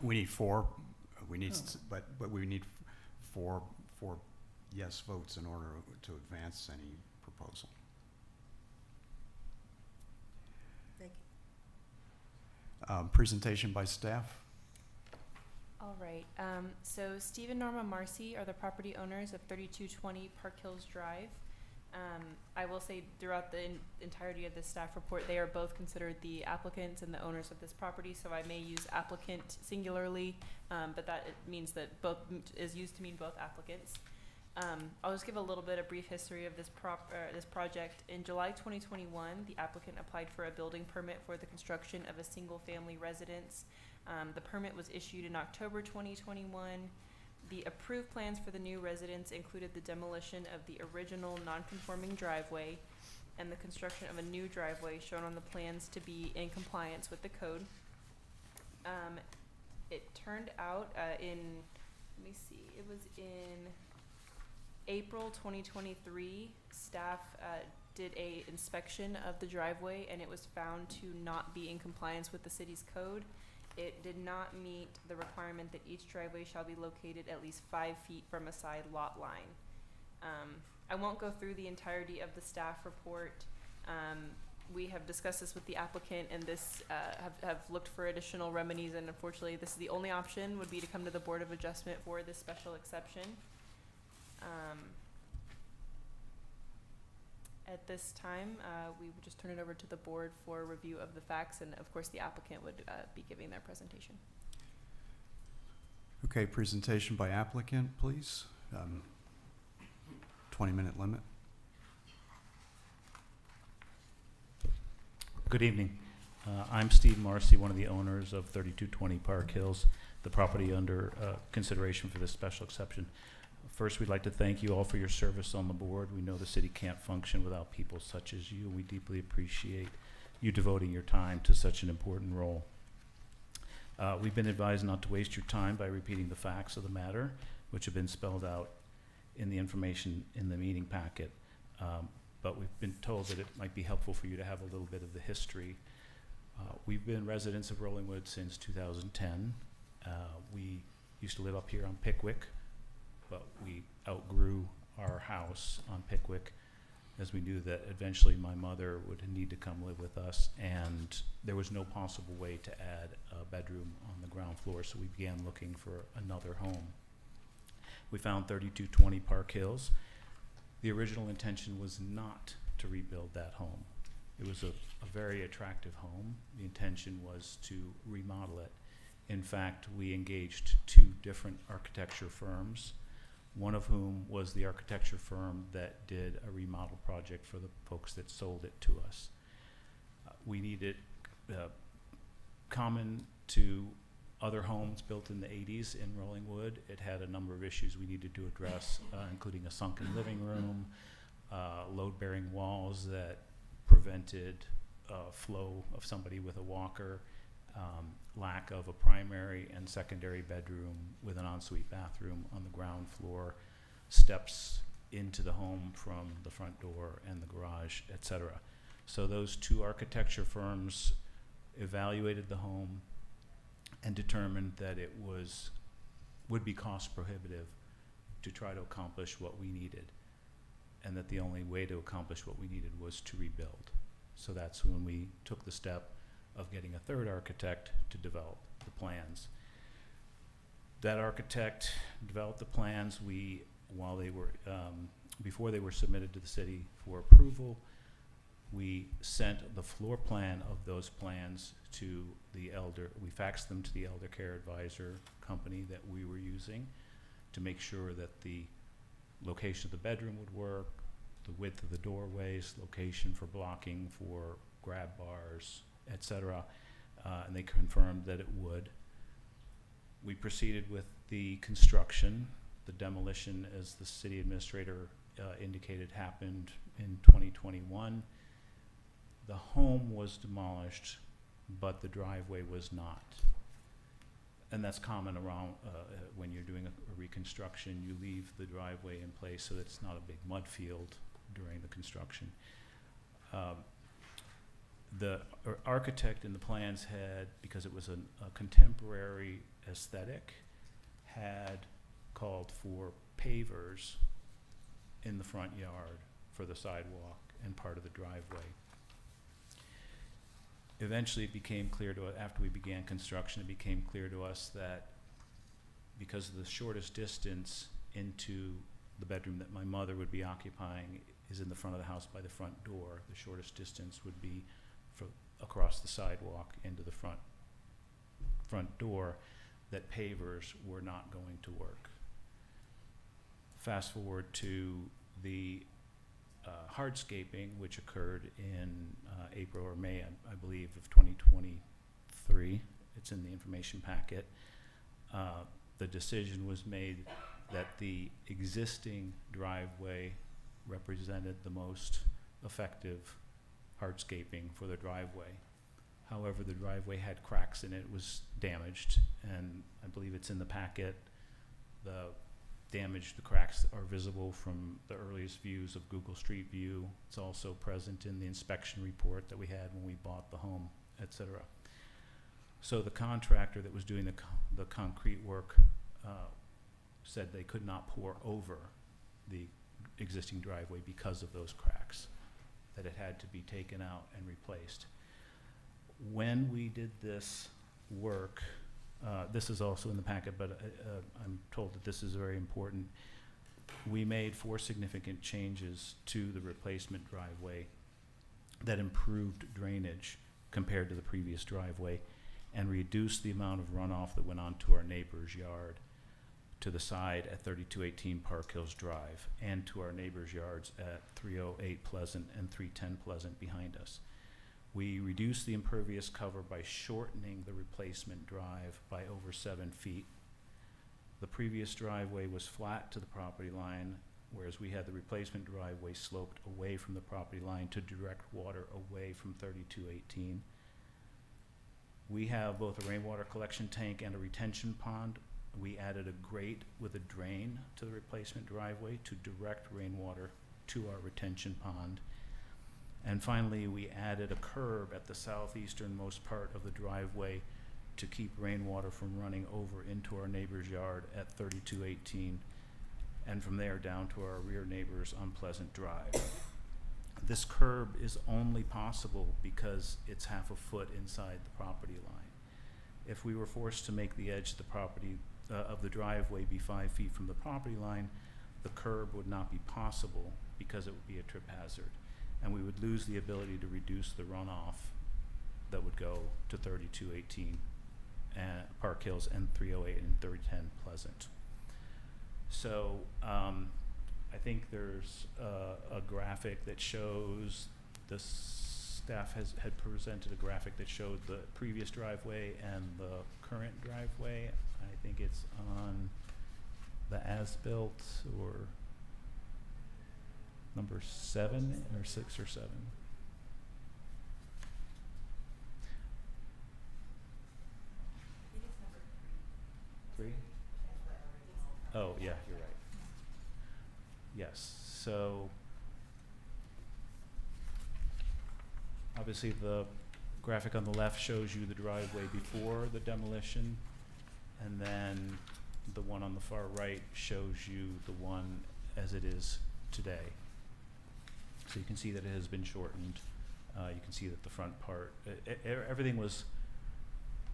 We need four, we need, Oh. but we need four yes votes in order to advance any proposal. Thank you. Presentation by staff. All right, so Steve and Norma Marcy are the property owners of 3220 Park Hills Drive. I will say throughout the entirety of the staff report, they are both considered the applicants and the owners of this property, so I may use applicant singularly, but that it means that both is used to mean both applicants. I'll just give a little bit of brief history of this project. In July 2021, the applicant applied for a building permit for the construction of a single-family residence. The permit was issued in October 2021. The approved plans for the new residence included the demolition of the original non-conforming driveway and the construction of a new driveway shown on the plans to be in compliance with the code. It turned out let me see, it was in April 2023, staff did a inspection of the driveway and it was found to not be in compliance with the city's code. It did not meet the requirement that each driveway shall be located at least 5 feet from a side lot line. I won't go through the entirety of the staff report. We have discussed this with the applicant and this have looked for additional remedies, and unfortunately this is the only option, would be to come to the Board of Adjustment for this special exception. At this time, we would just turn it over to the board for review of the facts, and of course the applicant would be giving their presentation. Okay, presentation by applicant, please. 20-minute limit. Good evening. I'm Steve Marcy, one of the owners of 3220 Park Hills, the property under consideration for this special exception. First, we'd like to thank you all for your service on the board. We know the city can't function without people such as you. We deeply appreciate you devoting your time to such an important role. We've been advised not to waste your time by repeating the facts of the matter, which have been spelled out in the information in the meeting packet. But we've been told that it might be helpful for you to have a little bit of the history. We've been residents of Rollingwood since 2010. We used to live up here on Pickwick, but we outgrew our house on Pickwick as we knew that eventually my mother would need to come live with us, and there was no possible way to add a bedroom on the ground floor, so we began looking for another home. We found 3220 Park Hills. The original intention was not to rebuild that home. It was a very attractive home. The intention was to remodel it. In fact, we engaged 2 different architecture firms, one of whom was the architecture firm that did a remodel project for the folks that sold it to us. We needed, common to other homes built in the 80s in Rollingwood, it had a number of issues we needed to address, including a sunken living room, load-bearing walls that prevented flow of somebody with a walker, lack of a primary and secondary bedroom with an ensuite bathroom on the ground floor, steps into the home from the front door and the garage, etc. So those 2 architecture firms evaluated the home and determined that it would be cost prohibitive to try to accomplish what we needed, and that the only way to accomplish what we needed was to rebuild. So that's when we took the step of getting a 3rd architect to develop the plans. That architect developed the plans. While they were, before they were submitted to the city for approval, we sent the floor plan of those plans to we faxed them to the Elder Care Advisor company that we were using to make sure that the location of the bedroom would work, the width of the doorways, location for blocking for grab bars, etc. And they confirmed that it would. We proceeded with the construction. The demolition, as the city administrator indicated, happened in 2021. The home was demolished, but the driveway was not. And that's common around when you're doing a reconstruction. You leave the driveway in place so that it's not a big mud field during the construction. The architect in the plans had, because it was a contemporary aesthetic, had called for pavers in the front yard for the sidewalk and part of the driveway. Eventually, it became clear to us, after we began construction, it became clear to us that because of the shortest distance into the bedroom that my mother would be occupying is in the front of the house by the front door, the shortest distance would be across the sidewalk into the front door, that pavers were not going to work. Fast forward to the hardscaping, which occurred in April or May, I believe, of 2023. It's in the information packet. The decision was made that the existing driveway represented the most effective hardscaping for the driveway. However, the driveway had cracks in it, was damaged, and I believe it's in the packet. The cracks are visible from the earliest views of Google Street View. It's also present in the inspection report that we had when we bought the home, etc. So the contractor that was doing the concrete work said they could not pour over the existing driveway because of those cracks, that it had to be taken out and replaced. When we did this work, this is also in the packet, but I'm told that this is very important. We made 4 significant changes to the replacement driveway that improved drainage compared to the previous driveway and reduced the amount of runoff that went onto our neighbor's yard to the side at 3218 Park Hills Drive and to our neighbor's yards at 308 Pleasant and 310 Pleasant behind us. We reduced the impervious cover by shortening the replacement drive by over 7 feet. The previous driveway was flat to the property line, whereas we had the replacement driveway sloped away from the property line to direct water away from 3218. We have both a rainwater collection tank and a retention pond. We added a grate with a drain to the replacement driveway to direct rainwater to our retention pond. And finally, we added a curb at the southeasternmost part of the driveway to keep rainwater from running over into our neighbor's yard at 3218, and from there down to our rear neighbors on Pleasant Drive. This curb is only possible because it's half a foot inside the property line. If we were forced to make the edge of the property of the driveway be 5 feet from the property line, the curb would not be possible because it would be a trip hazard, and we would lose the ability to reduce the runoff that would go to 3218 Park Hills and 308 and 310 Pleasant. So I think there's a graphic that shows, the staff had presented a graphic that showed the previous driveway and the current driveway. I think it's on the as-built, or number 7 or 6 or 7. Three? Oh, yeah, you're right. Yes, so obviously the graphic on the left shows you the driveway before the demolition, and then the one on the far right shows you the one as it is today. So you can see that it has been shortened. You can see that the front part, everything was,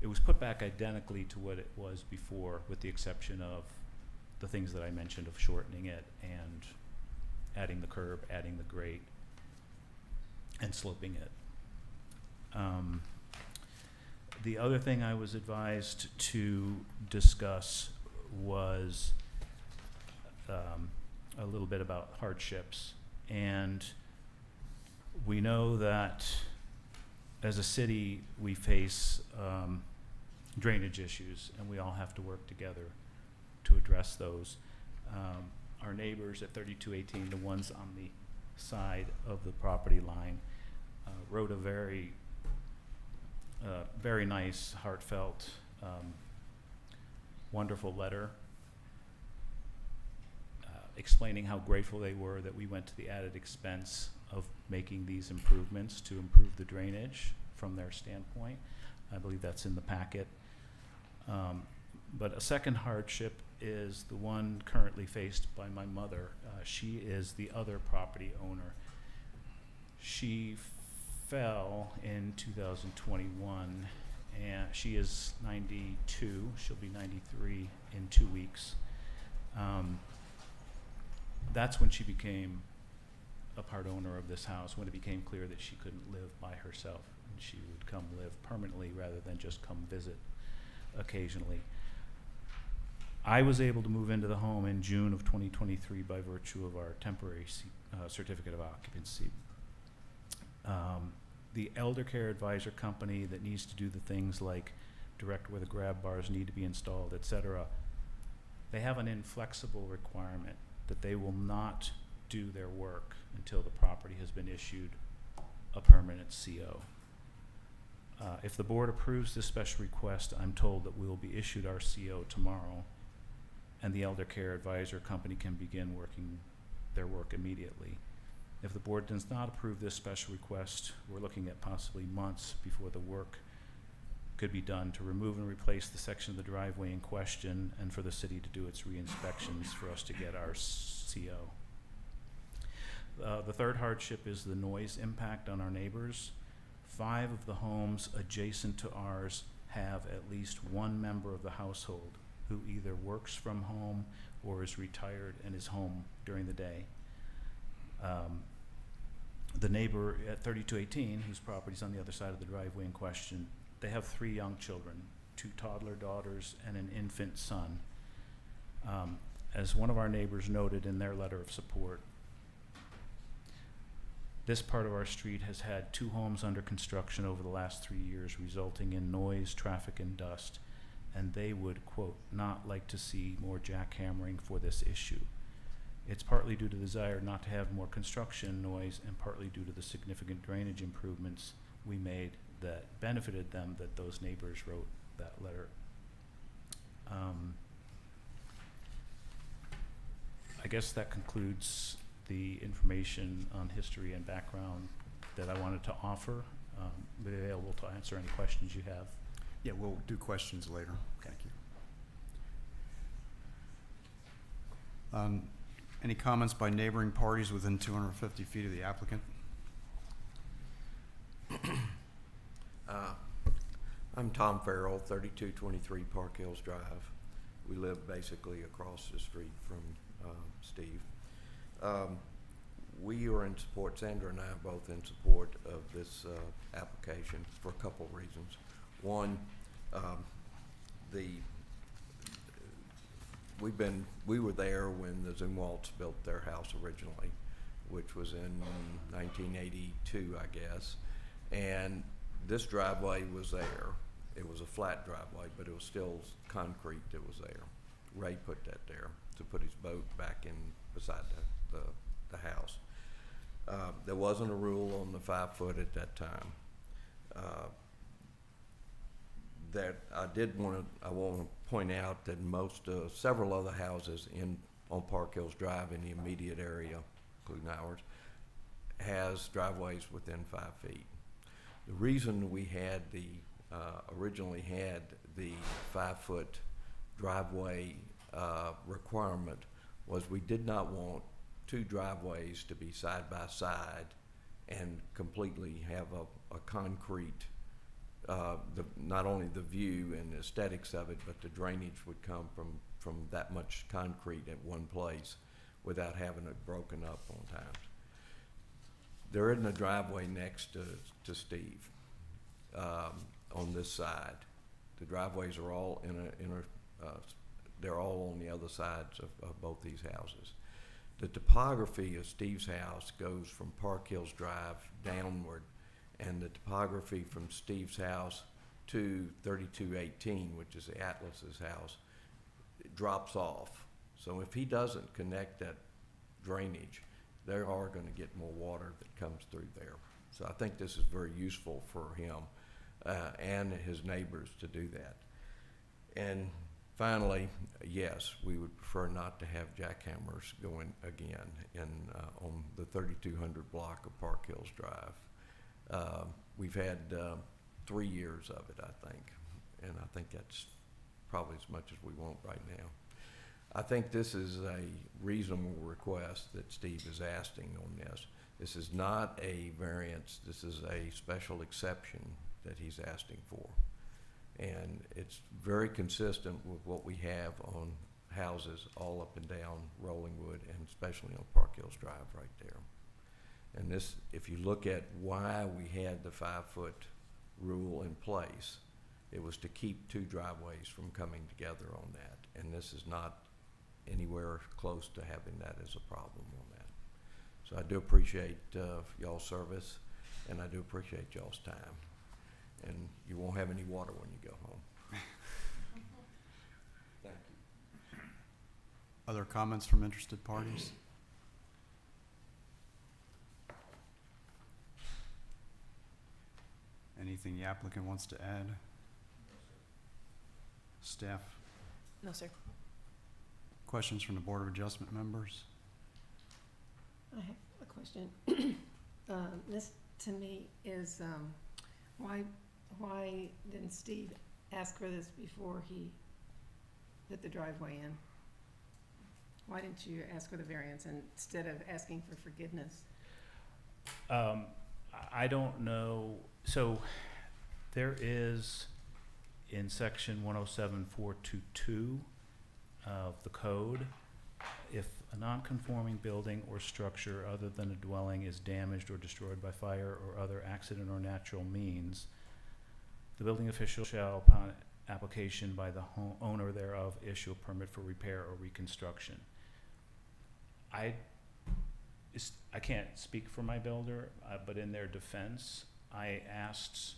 it was put back identically to what it was before, with the exception of the things that I mentioned of shortening it and adding the curb, adding the grate, and sloping it. The other thing I was advised to discuss was a little bit about hardships. And we know that as a city, we face drainage issues, and we all have to work together to address those. Our neighbors at 3218, the ones on the side of the property line, wrote a very nice, heartfelt, explaining how grateful they were that we went to the added expense of making these improvements to improve the drainage from their standpoint. I believe that's in the packet. But a second hardship is the one currently faced by my mother. She is the other property owner. She fell in 2021, and she is 92. She'll be 93 in 2 weeks. That's when she became a part owner of this house, when it became clear that she couldn't live by herself, and she would come live permanently rather than just come visit occasionally. I was able to move into the home in June of 2023 by virtue of our temporary certificate of occupancy. The elder care advisor company that needs to do the things like direct where the grab bars need to be installed, etc., they have an inflexible requirement that they will not do their work until the property has been issued a permanent CO. If the board approves this special request, I'm told that we will be issued our CO tomorrow, and the elder care advisor company can begin working their work immediately. If the board does not approve this special request, we're looking at possibly months before the work could be done to remove and replace the section of the driveway in question, and for the city to do its re-inspections for us to get our CO. The third hardship is the noise impact on our neighbors. 5 of the homes adjacent to ours have at least one member of the household who either works from home or is retired and is home during the day. The neighbor at 3218, whose property is on the other side of the driveway in question, they have 3 young children, 2 toddler daughters and an infant son. As one of our neighbors noted in their letter of support, this part of our street has had 2 homes under construction over the last 3 years, resulting in noise, traffic, and dust, and they would, quote, not like to see more jackhammering for this issue. It's partly due to the desire not to have more construction noise, and partly due to the significant drainage improvements we made that benefited them that those neighbors wrote that letter. I guess that concludes the information on history and background that I wanted to offer. Be available to answer any questions you have. Yeah, we'll do questions later. Thank you. Any comments by neighboring parties within 250 feet of the applicant? I'm Tom Farrell, 3223 Park Hills Drive. We live basically across the street from Steve. We are in support, Sandra and I are both in support of this application for a couple of reasons. One, we were there when the Zumwalts built their house originally, which was in 1982, I guess. And this driveway was there. It was a flat driveway, but it was still concrete that was there. Ray put that there to put his boat back in beside the house. There wasn't a rule on the 5 foot at that time. That I want to point out that several other houses on Park Hills Drive in the immediate area, including ours, has driveways within 5 feet. The reason we had originally had the 5 foot driveway requirement was we did not want 2 driveways to be side by side and completely have a concrete, not only the view and the aesthetics of it, but the drainage would come from that much concrete at one place without having it broken up on times. There isn't a driveway next to Steve on this side. The driveways are all they're all on the other sides of both these houses. The topography of Steve's house goes from Park Hills Drive downward, and the topography from Steve's house to 3218, which is the Atlas's house, it drops off. So if he doesn't connect that drainage, they are going to get more water that comes through there. So I think this is very useful for him and his neighbors to do that. And Finally, yes, we would prefer not to have jackhammers going again on the 3200 block of Park Hills Drive. We've had 3 years of it, I think, and I think that's probably as much as we want right now. I think this is a reasonable request that Steve is asking on this. This is not a variance, this is a special exception that he's asking for. And it's very consistent with what we have on houses all up and down Rollingwood, and especially on Park Hills Drive right there. And this, if you look at why we had the 5-foot rule in place, it was to keep two driveways from coming together on that. And this is not anywhere close to having that as a problem on that. So I do appreciate y'all's service, and I do appreciate y'all's time. And you won't have any water when you go home. Thank you. Other comments from interested parties? Anything the applicant wants to add? Staff, No, sir. questions from the Board of Adjustment members? I have a question. This, to me, is, why didn't Steve ask for this before he put the driveway in? Why didn't you ask for the variance instead of asking for forgiveness? I don't know. So there is in section 107.422 of the code, if a non-conforming building or structure other than a dwelling is damaged or destroyed by fire or other accident or natural means, the building official shall, upon application by the owner thereof, issue a permit for repair or reconstruction. I can't speak for my builder, but in their defense, I asked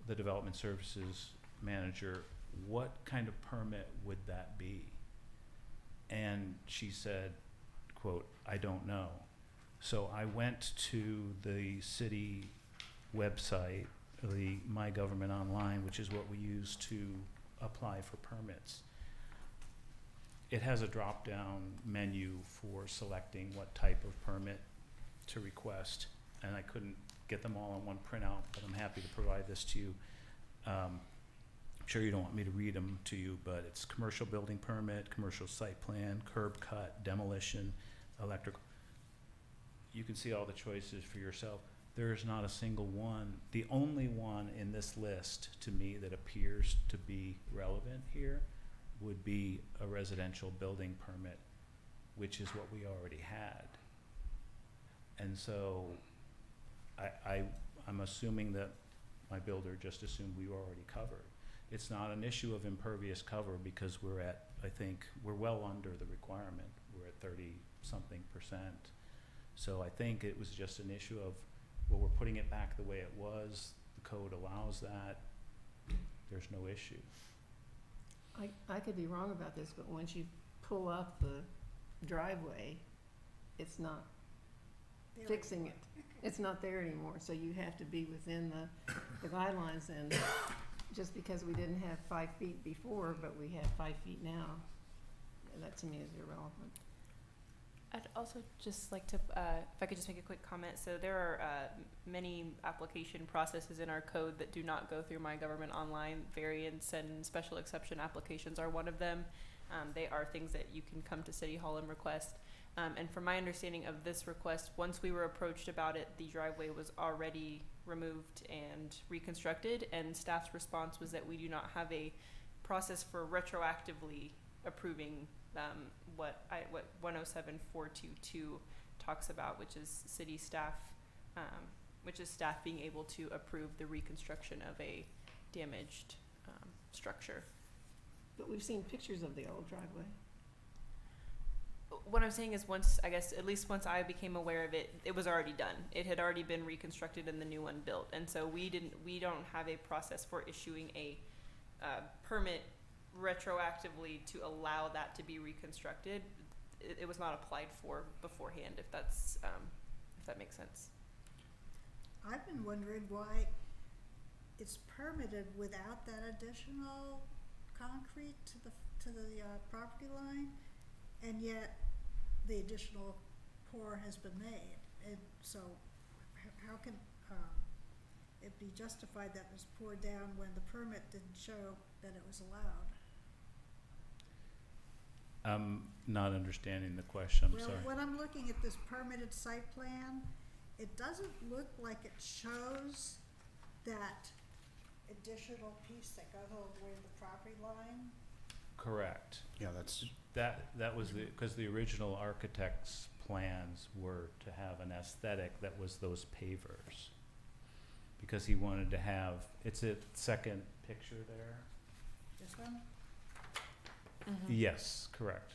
the development services manager, what kind of permit would that be? And she said, quote, I don't know. So I went to the city website, the My Government Online, which is what we use to apply for permits. It has a drop-down menu for selecting what type of permit to request, and I couldn't get them all on one printout, but I'm happy to provide this to you. I'm sure you don't want me to read them to you, but it's commercial building permit, commercial site plan, curb cut, demolition, electrical. You can see all the choices for yourself. There is not a single one. The only one in this list to me that appears to be relevant here would be a residential building permit, which is what we already had. And so I'm assuming that my builder just assumed we were already covered. It's not an issue of impervious cover because we're at, I think, we're well under the requirement. We're at 30-something%. So I think it was just an issue of, well, we're putting it back the way it was. The code allows that. There's no issue. I could be wrong about this, but once you pull up the driveway, it's not fixing it. It's not there anymore, so you have to be within the guidelines, and just because we didn't have 5 feet before, but we have 5 feet now, that to me is irrelevant. I'd also just like to, if I could just make a quick comment. So there are many application processes in our code that do not go through My Government Online. Variance and special exception applications are one of them. They are things that you can come to City Hall and request. And from my understanding of this request, once we were approached about it, the driveway was already removed and reconstructed, and staff's response was that we do not have a process for retroactively approving what 107.422 talks about, which is city staff, which is staff being able to approve the reconstruction of a damaged structure. But we've seen pictures of the old driveway. What I'm saying is once, I guess, at least once I became aware of it, it was already done. It had already been reconstructed and the new one built. And so we don't have a process for issuing a permit retroactively to allow that to be reconstructed. It was not applied for beforehand, if that makes sense. I've been wondering why it's permitted without that additional concrete to the to the property line, and yet the additional pour has been made. And so how can it be justified that it was poured down when the permit didn't show that it was allowed? I'm not understanding the question, I'm sorry. Well, when I'm looking at this permitted site plan, it doesn't look like it shows that additional piece that goes all the way to the property line. Correct. Yeah, that's, That was because the original architect's plans were to have an aesthetic that was those pavers. Because he wanted to have, it's a second picture there? This one? Yes, correct.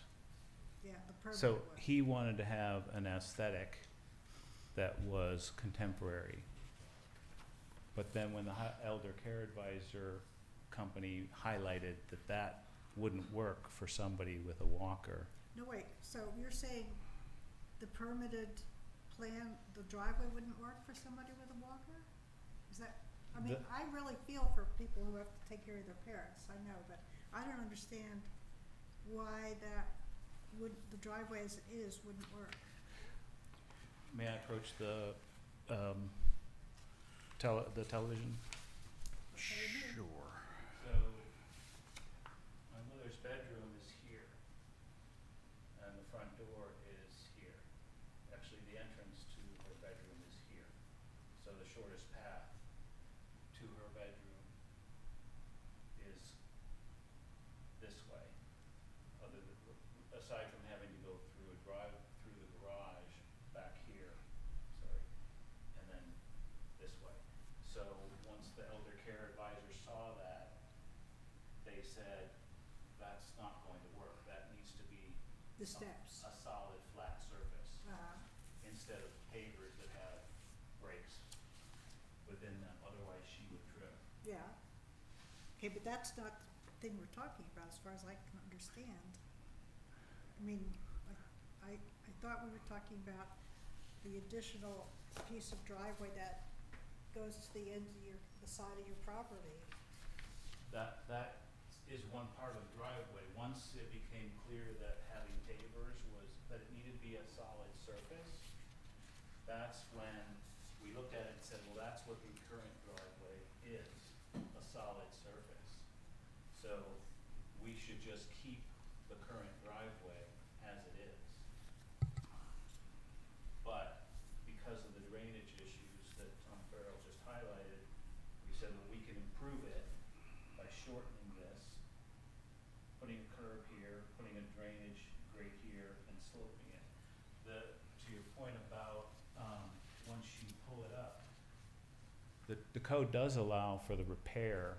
Yeah, the permit So one. he wanted to have an aesthetic that was contemporary. But then when the elder care advisor company highlighted that that wouldn't work for somebody with a walker, No, wait, so you're saying the permitted plan, the driveway wouldn't work for somebody with a walker? Is that, I mean, The- I really feel for people who have to take care of their parents, I know, but I don't understand why the driveway as it is wouldn't work. may I approach the television? sure. So, my mother's bedroom is here, and the front door is here. Actually, the entrance to her bedroom is here. So the shortest path to her bedroom is this way. Aside from having to go through the garage back here, sorry, and then this way. So once the elder care advisor saw that, they said, that's not going to work. That needs to be The steps. a solid, flat surface Uh, instead of pavers that have breaks within them. Otherwise, she would trip. yeah. Okay, but that's not the thing we're talking about as far as I can understand. I mean, I thought we were talking about the additional piece of driveway that goes to the end of the side of your property. That is one part of the driveway. Once it became clear that having pavers that it needed to be a solid surface, that's when we looked at it and said, well, that's what the current driveway is, a solid surface. So we should just keep the current driveway as it is. But because of the drainage issues that Tom Farrell just highlighted, we said, well, we can improve it by shortening this, putting a curb here, putting a drainage grate here, and sloping it. To your point about, once you pull it up, the code does allow for the repair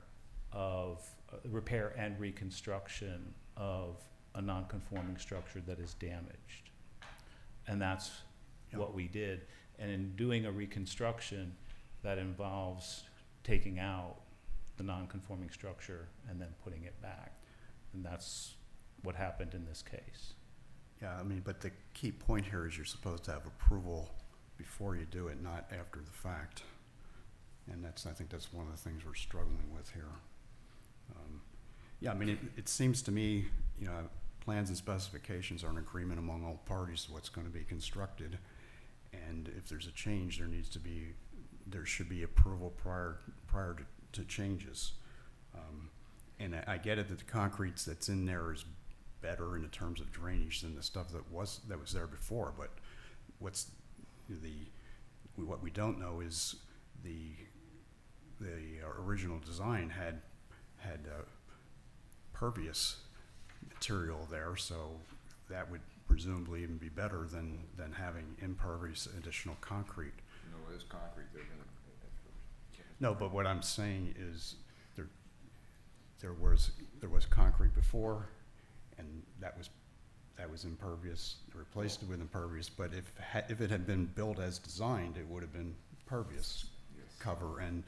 and reconstruction of a non-conforming structure that is damaged. And that's what we did. And in doing a reconstruction, that involves taking out the non-conforming structure and then putting it back. And that's what happened in this case. Yeah, I mean, but the key point here is you're supposed to have approval before you do it, not after the fact. And I think that's one of the things we're struggling with here. Yeah, I mean, it seems to me, plans and specifications are an agreement among all parties to what's going to be constructed. And if there's a change, there should be approval prior to changes. And I get it that the concrete that's in there is better in terms of drainage than the stuff that was there before. But what we don't know is the original design had pervious material there, so that would presumably even be better than having impervious additional concrete. No, it's concrete, they're gonna. No, but what I'm saying is there was concrete before, and that was impervious. They replaced it with impervious, but if it had been built as designed, it would have been pervious Yes. cover and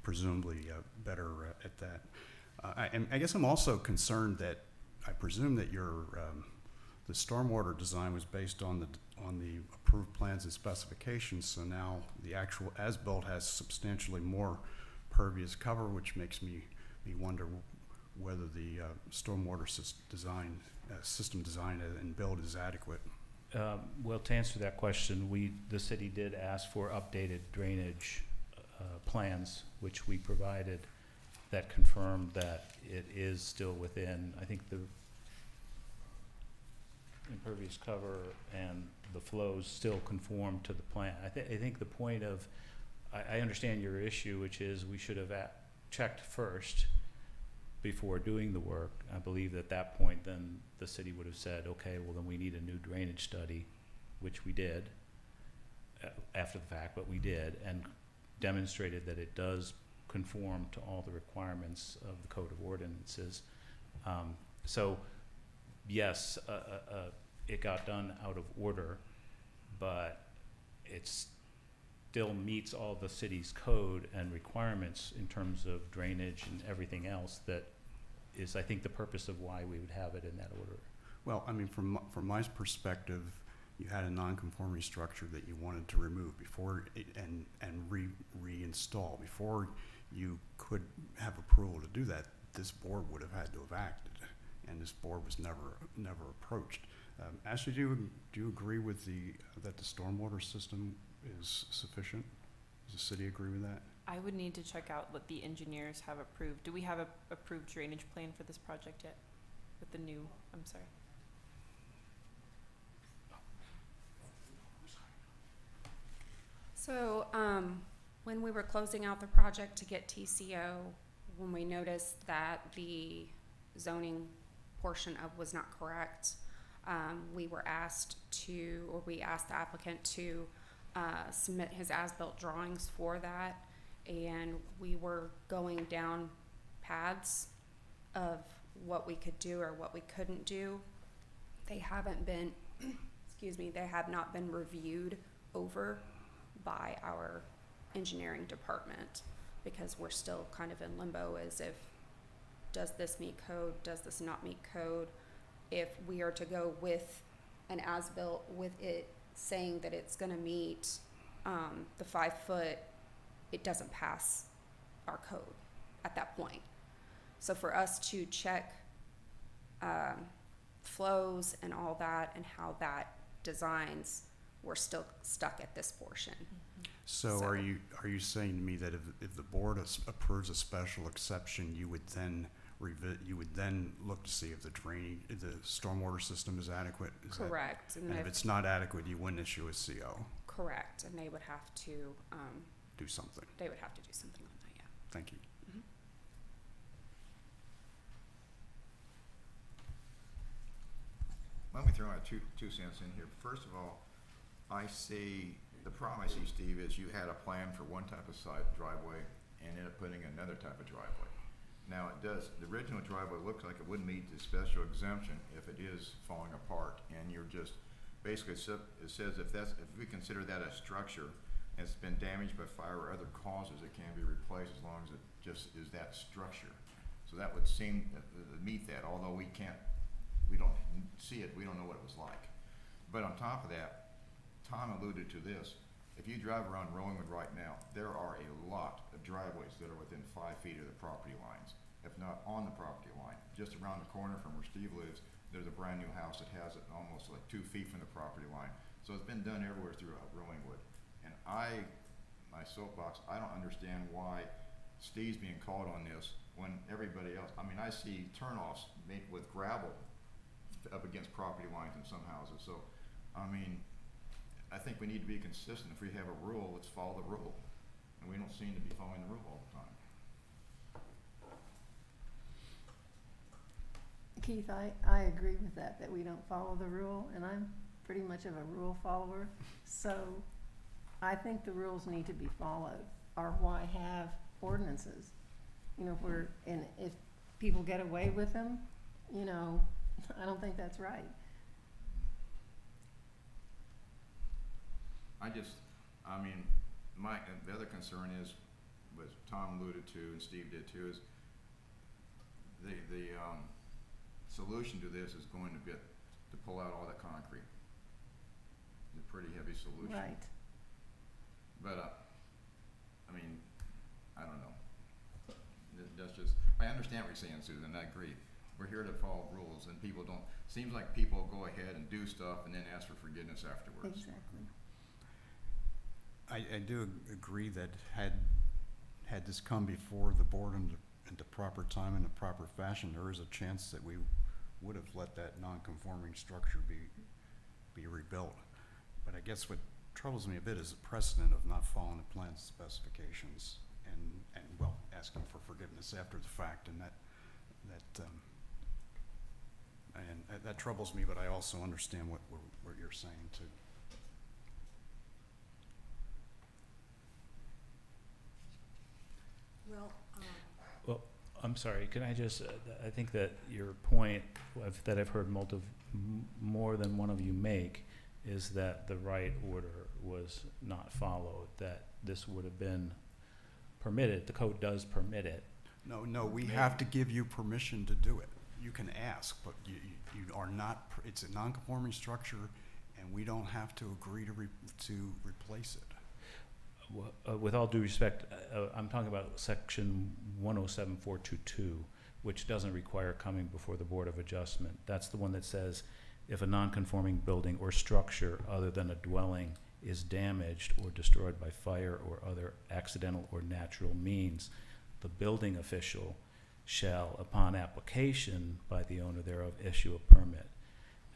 presumably better at that. I guess I'm also concerned that I presume that the stormwater design was based on the approved plans and specifications. So now the actual as-built has substantially more pervious cover, which makes me wonder whether the stormwater system design and build is adequate. Well, to answer that question, the city did ask for updated drainage plans, which we provided, that confirmed that it is still within, I think, the impervious cover and the flows still conform to the plan. I think the point of, I understand your issue, which is we should have checked first before doing the work. I believe at that point, then the city would have said, okay, well, then we need a new drainage study, which we did after the fact, but we did, and demonstrated that it does conform to all the requirements of the Code of Ordinances. So, yes, it got done out of order, but it still meets all the city's code and requirements in terms of drainage and everything else that is, I think, the purpose of why we would have it in that order. Well, I mean, from my perspective, you had a non-conforming structure that you wanted to remove before and reinstall. Before you could have approval to do that, this board would have had to have acted, and this board was never approached. Ashley, do you agree with that the stormwater system is sufficient? Does the city agree with that? I would need to check out what the engineers have approved. Do we have a approved drainage plan for this project yet? With the new, I'm sorry. So, when we were closing out the project to get TCO, when we noticed that the zoning portion of was not correct, we asked the applicant to submit his as-built drawings for that, and we were going down paths of what we could do or what we couldn't do. They haven't been, they have not been reviewed over by our engineering department, because we're still kind of in limbo as if, does this meet code, does this not meet code? If we are to go with an as-built with it saying that it's gonna meet the 5 foot, it doesn't pass our code at that point. So for us to check flows and all that and how that designs, we're still stuck at this portion. So are you saying to me that if the board approves a special exception, you would then look to see if the stormwater system is adequate? Correct. And if it's not adequate, you wouldn't issue a CO? Correct, and they would have to Do something. They would have to do something on that, yeah. Thank you. Let me throw out two cents in here. First of all, the problem I see, Steve, is you had a plan for one type of side driveway and ended up putting another type of driveway. Now the original driveway looks like it wouldn't meet the special exemption if it is falling apart, and you're just, basically it says if we consider that a structure and it's been damaged by fire or other causes, it can be replaced as long as it just is that structure. So that would seem to meet that, although we don't see it, we don't know what it was like. But on top of that, Tom alluded to this. If you drive around Rollingwood right now, there are a lot of driveways that are within 5 feet of the property lines, if not on the property line. Just around the corner from where Steve lives, there's a brand new house that has it almost like 2 feet from the property line. So it's been done everywhere throughout Rollingwood. And my soapbox, I don't understand why Steve's being called on this when everybody else, I mean, I see turnoffs made with gravel up against property lines in some houses. So, I mean, I think we need to be consistent. If we have a rule, let's follow the rule. And we don't seem to be following the rule all the time. Keith, I agree with that we don't follow the rule, and I'm pretty much of a rule follower. So I think the rules need to be followed, or why have ordinances? You know, if people get away with them, you know, I don't think that's right. The other concern is, what Tom alluded to and Steve did too, is the solution to this is going to be to pull out all that concrete. It's a pretty heavy solution. Right. But, I mean, I don't know. That's just, I understand understand what you're saying, Susan, I agree. We're here to follow rules, and people don't, seems like people go ahead and do stuff and then ask for forgiveness afterwards. Exactly. I do agree that had this come before the board in the proper time and the proper fashion, there is a chance that we would have let that non-conforming structure be rebuilt. But I guess what troubles me a bit is the precedent of not following the plan specifications and well, asking for forgiveness after the fact, and that troubles me, but I also understand what you're saying too. Well, Well, I'm sorry, can I just, I think that your point that I've heard more than one of you make is that the right order was not followed, that this would have been permitted, the code does permit it. No, we have to give you permission to do it. You can ask, but you are not, it's a non-conforming structure, and we don't have to agree to replace it. With all due respect, I'm talking about section 107422, which doesn't require coming before the Board of Adjustment. That's the one that says if a non-conforming building or structure other than a dwelling is damaged or destroyed by fire or other accidental or natural means, the building official shall, upon application by the owner thereof, issue a permit.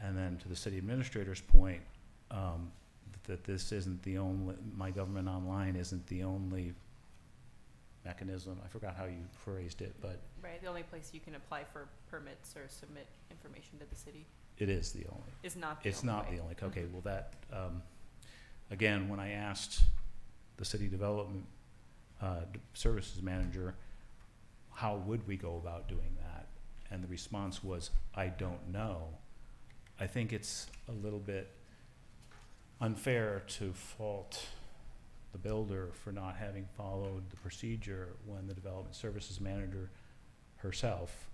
And then to the city administrator's point, that this isn't the only, My Government Online isn't the only mechanism, I forgot how you phrased it, but Right, the only place you can apply for permits or submit information to the city it is the only. is not the It's only not way. the only, okay, well that, again, when I asked the city development services manager, how would we go about doing that? And the response was, I don't know. I think it's a little bit unfair to fault the builder for not having followed the procedure when the development services manager herself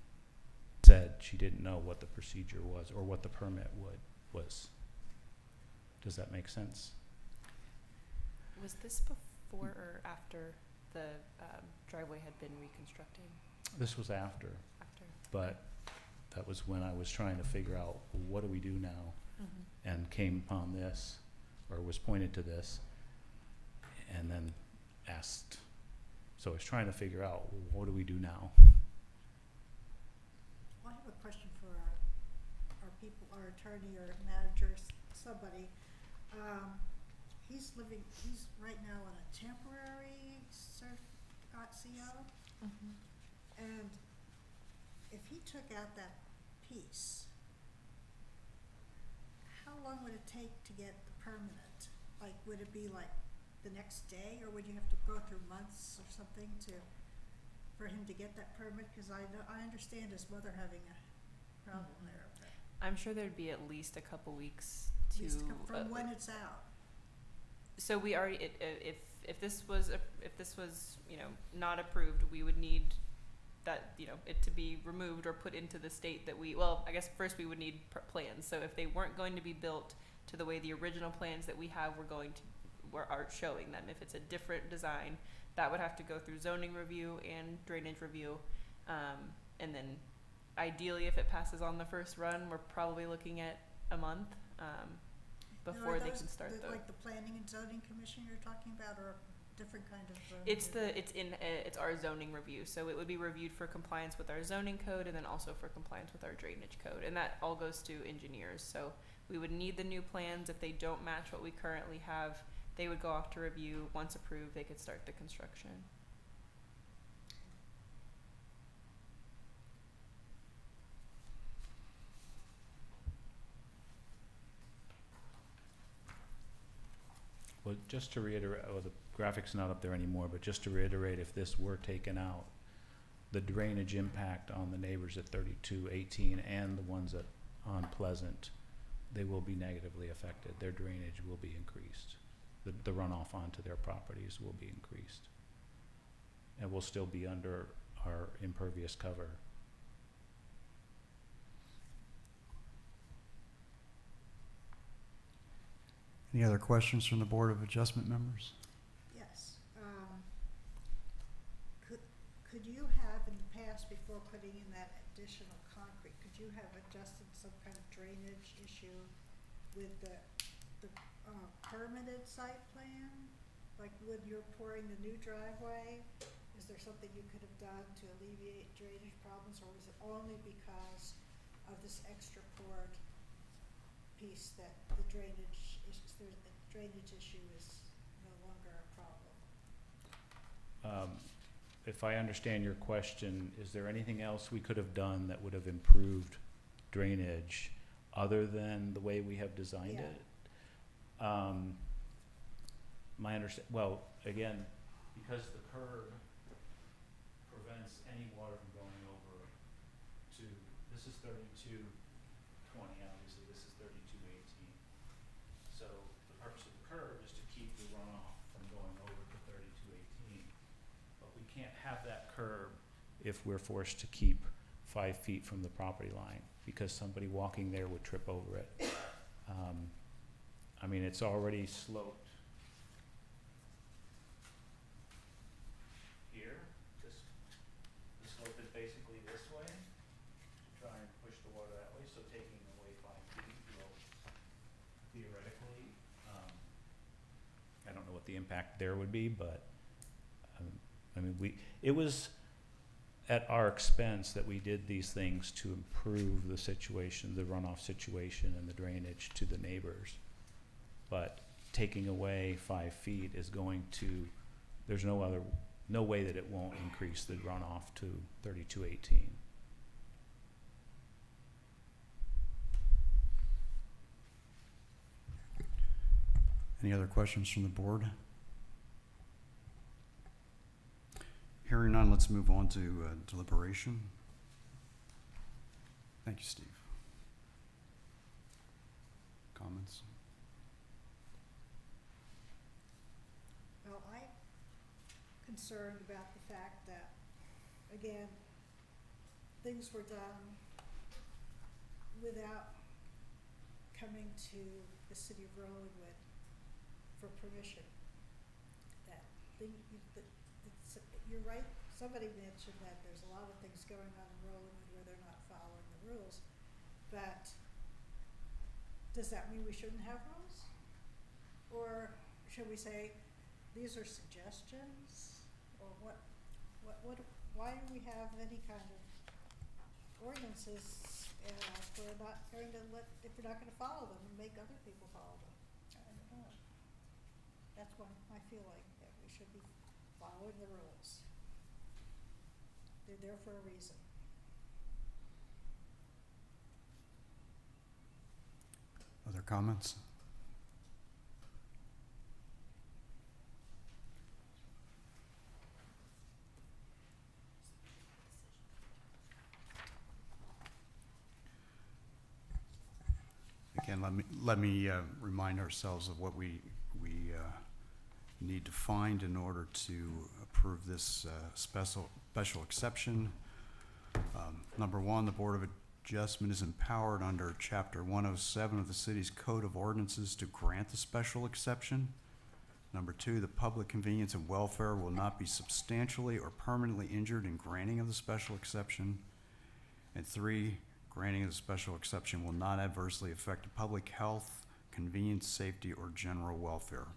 said she didn't know what the procedure was or what the permit was. Does that make sense? Was this before or after the driveway had been reconstructed? This was after, After. but that was when I was trying to figure out what do we do now, Mm-hmm. and came upon this, or was pointed to this, and then asked. So I was trying to figure out what do we do now. I have a question for our people, our attorney or manager, somebody. He's right now on a temporary CO, Mm-hmm. and if he took out that piece, how long would it take to get the permanent? Like, would it be like the next day, or would you have to go through months or something for him to get that permit? Cause I understand his mother having a problem there. But I'm sure there'd be at least a couple weeks at to. least from when it's out. So we already, if this was not approved, we would need that, it to be removed or put into the state that I guess first we would need plans. So if they weren't going to be built to the way the original plans that we have are showing them, if it's a different design, that would have to go through zoning review and drainage review. And then ideally, if it passes on the first run, we're probably looking at a month, before they can start Like the planning and zoning commission you're talking about, or a different kind of? It's our zoning review, so it would be reviewed for compliance with our zoning code and then also for compliance with our drainage code, and that all goes to engineers. So we would need the new plans. If they don't match what we currently have, they would go off to review. Once approved, they could start the construction. Well, just to reiterate, the graphic's not up there anymore, but just to reiterate, if this were taken out, the drainage impact on the neighbors at 3218 and the ones on Pleasant, they will be negatively affected. Their drainage will be increased. The runoff onto their properties will be increased. And we'll still be under our impervious cover. Any other questions from the Board of Adjustment members? Yes. Could you have in the past, before putting in that additional concrete, could you have adjusted some kind of drainage issue with the permitted site plan? Like when you're pouring the new driveway, is there something you could have done to alleviate drainage problems, or was it only because of this extra poured piece that the drainage issue is no longer a problem? If I understand your question, is there anything else we could have done that would have improved drainage other than the way we have designed Yeah. it? Well, again, because the curb prevents any water from going over to, this is 3220, obviously, this is 3218. So the purpose of the curb is to keep the runoff from going over to 3218. But we can't have that curb if we're forced to keep 5 feet from the property line, because somebody walking there would trip over it. I mean, it's already sloped here. The slope is basically this way to try and push the water that way. So taking away 5 feet will theoretically, I don't know what the impact there would be, but I mean, it was at our expense that we did these things to improve the situation, the runoff situation and the drainage to the neighbors. But taking away 5 feet is going to, there's no way that it won't increase the runoff to 3218. Any other questions from the board? Hearing none, let's move on to deliberation. Thank you, Steve. Comments? Well, I'm concerned about the fact that, again, things were done without coming to the city of Rollingwood for permission. You're right, somebody mentioned that there's a lot of things going on in Rollingwood where they're not following the rules, but does that mean we shouldn't have rules? Or should we say, these are suggestions, or why do we have any kind of ordinances, if we're not going to if we're not gonna follow them and make other people follow them? I don't know. That's what I feel like, that we should be following the rules. They're there for a reason. Other comments? Again, let me remind ourselves of what we need to find in order to approve this special exception. Number one, the Board of Adjustment is empowered under Chapter 107 of the city's Code of Ordinances to grant the special exception. Number two, the public convenience and welfare will not be substantially or permanently injured in granting of the special exception. And three, granting of the special exception will not adversely affect the public health, convenience, safety, or general welfare.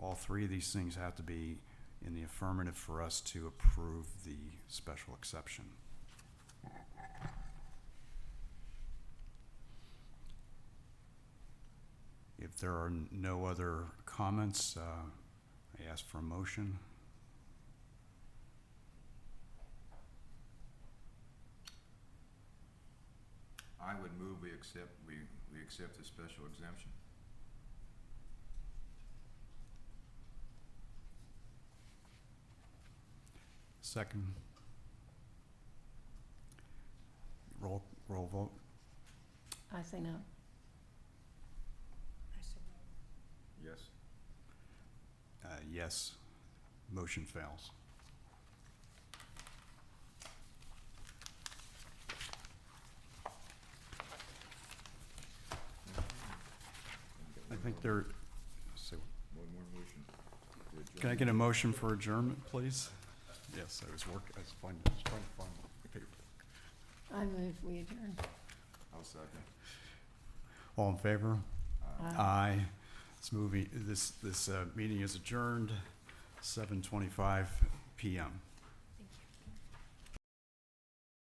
All three of these things have to be in the affirmative for us to approve the special exception. If there are no other comments, I ask for a motion. I would move we accept the special exemption. Second. Roll vote. I say no. I said no. Yes. Yes. Motion fails. I think there, so, One more motion. to can I adjourn. get a motion for adjournment, please? Yes, I was trying to find one. I move we adjourn. I'll second. All in favor? Aye. Aye. This meeting is adjourned, 7:25 PM.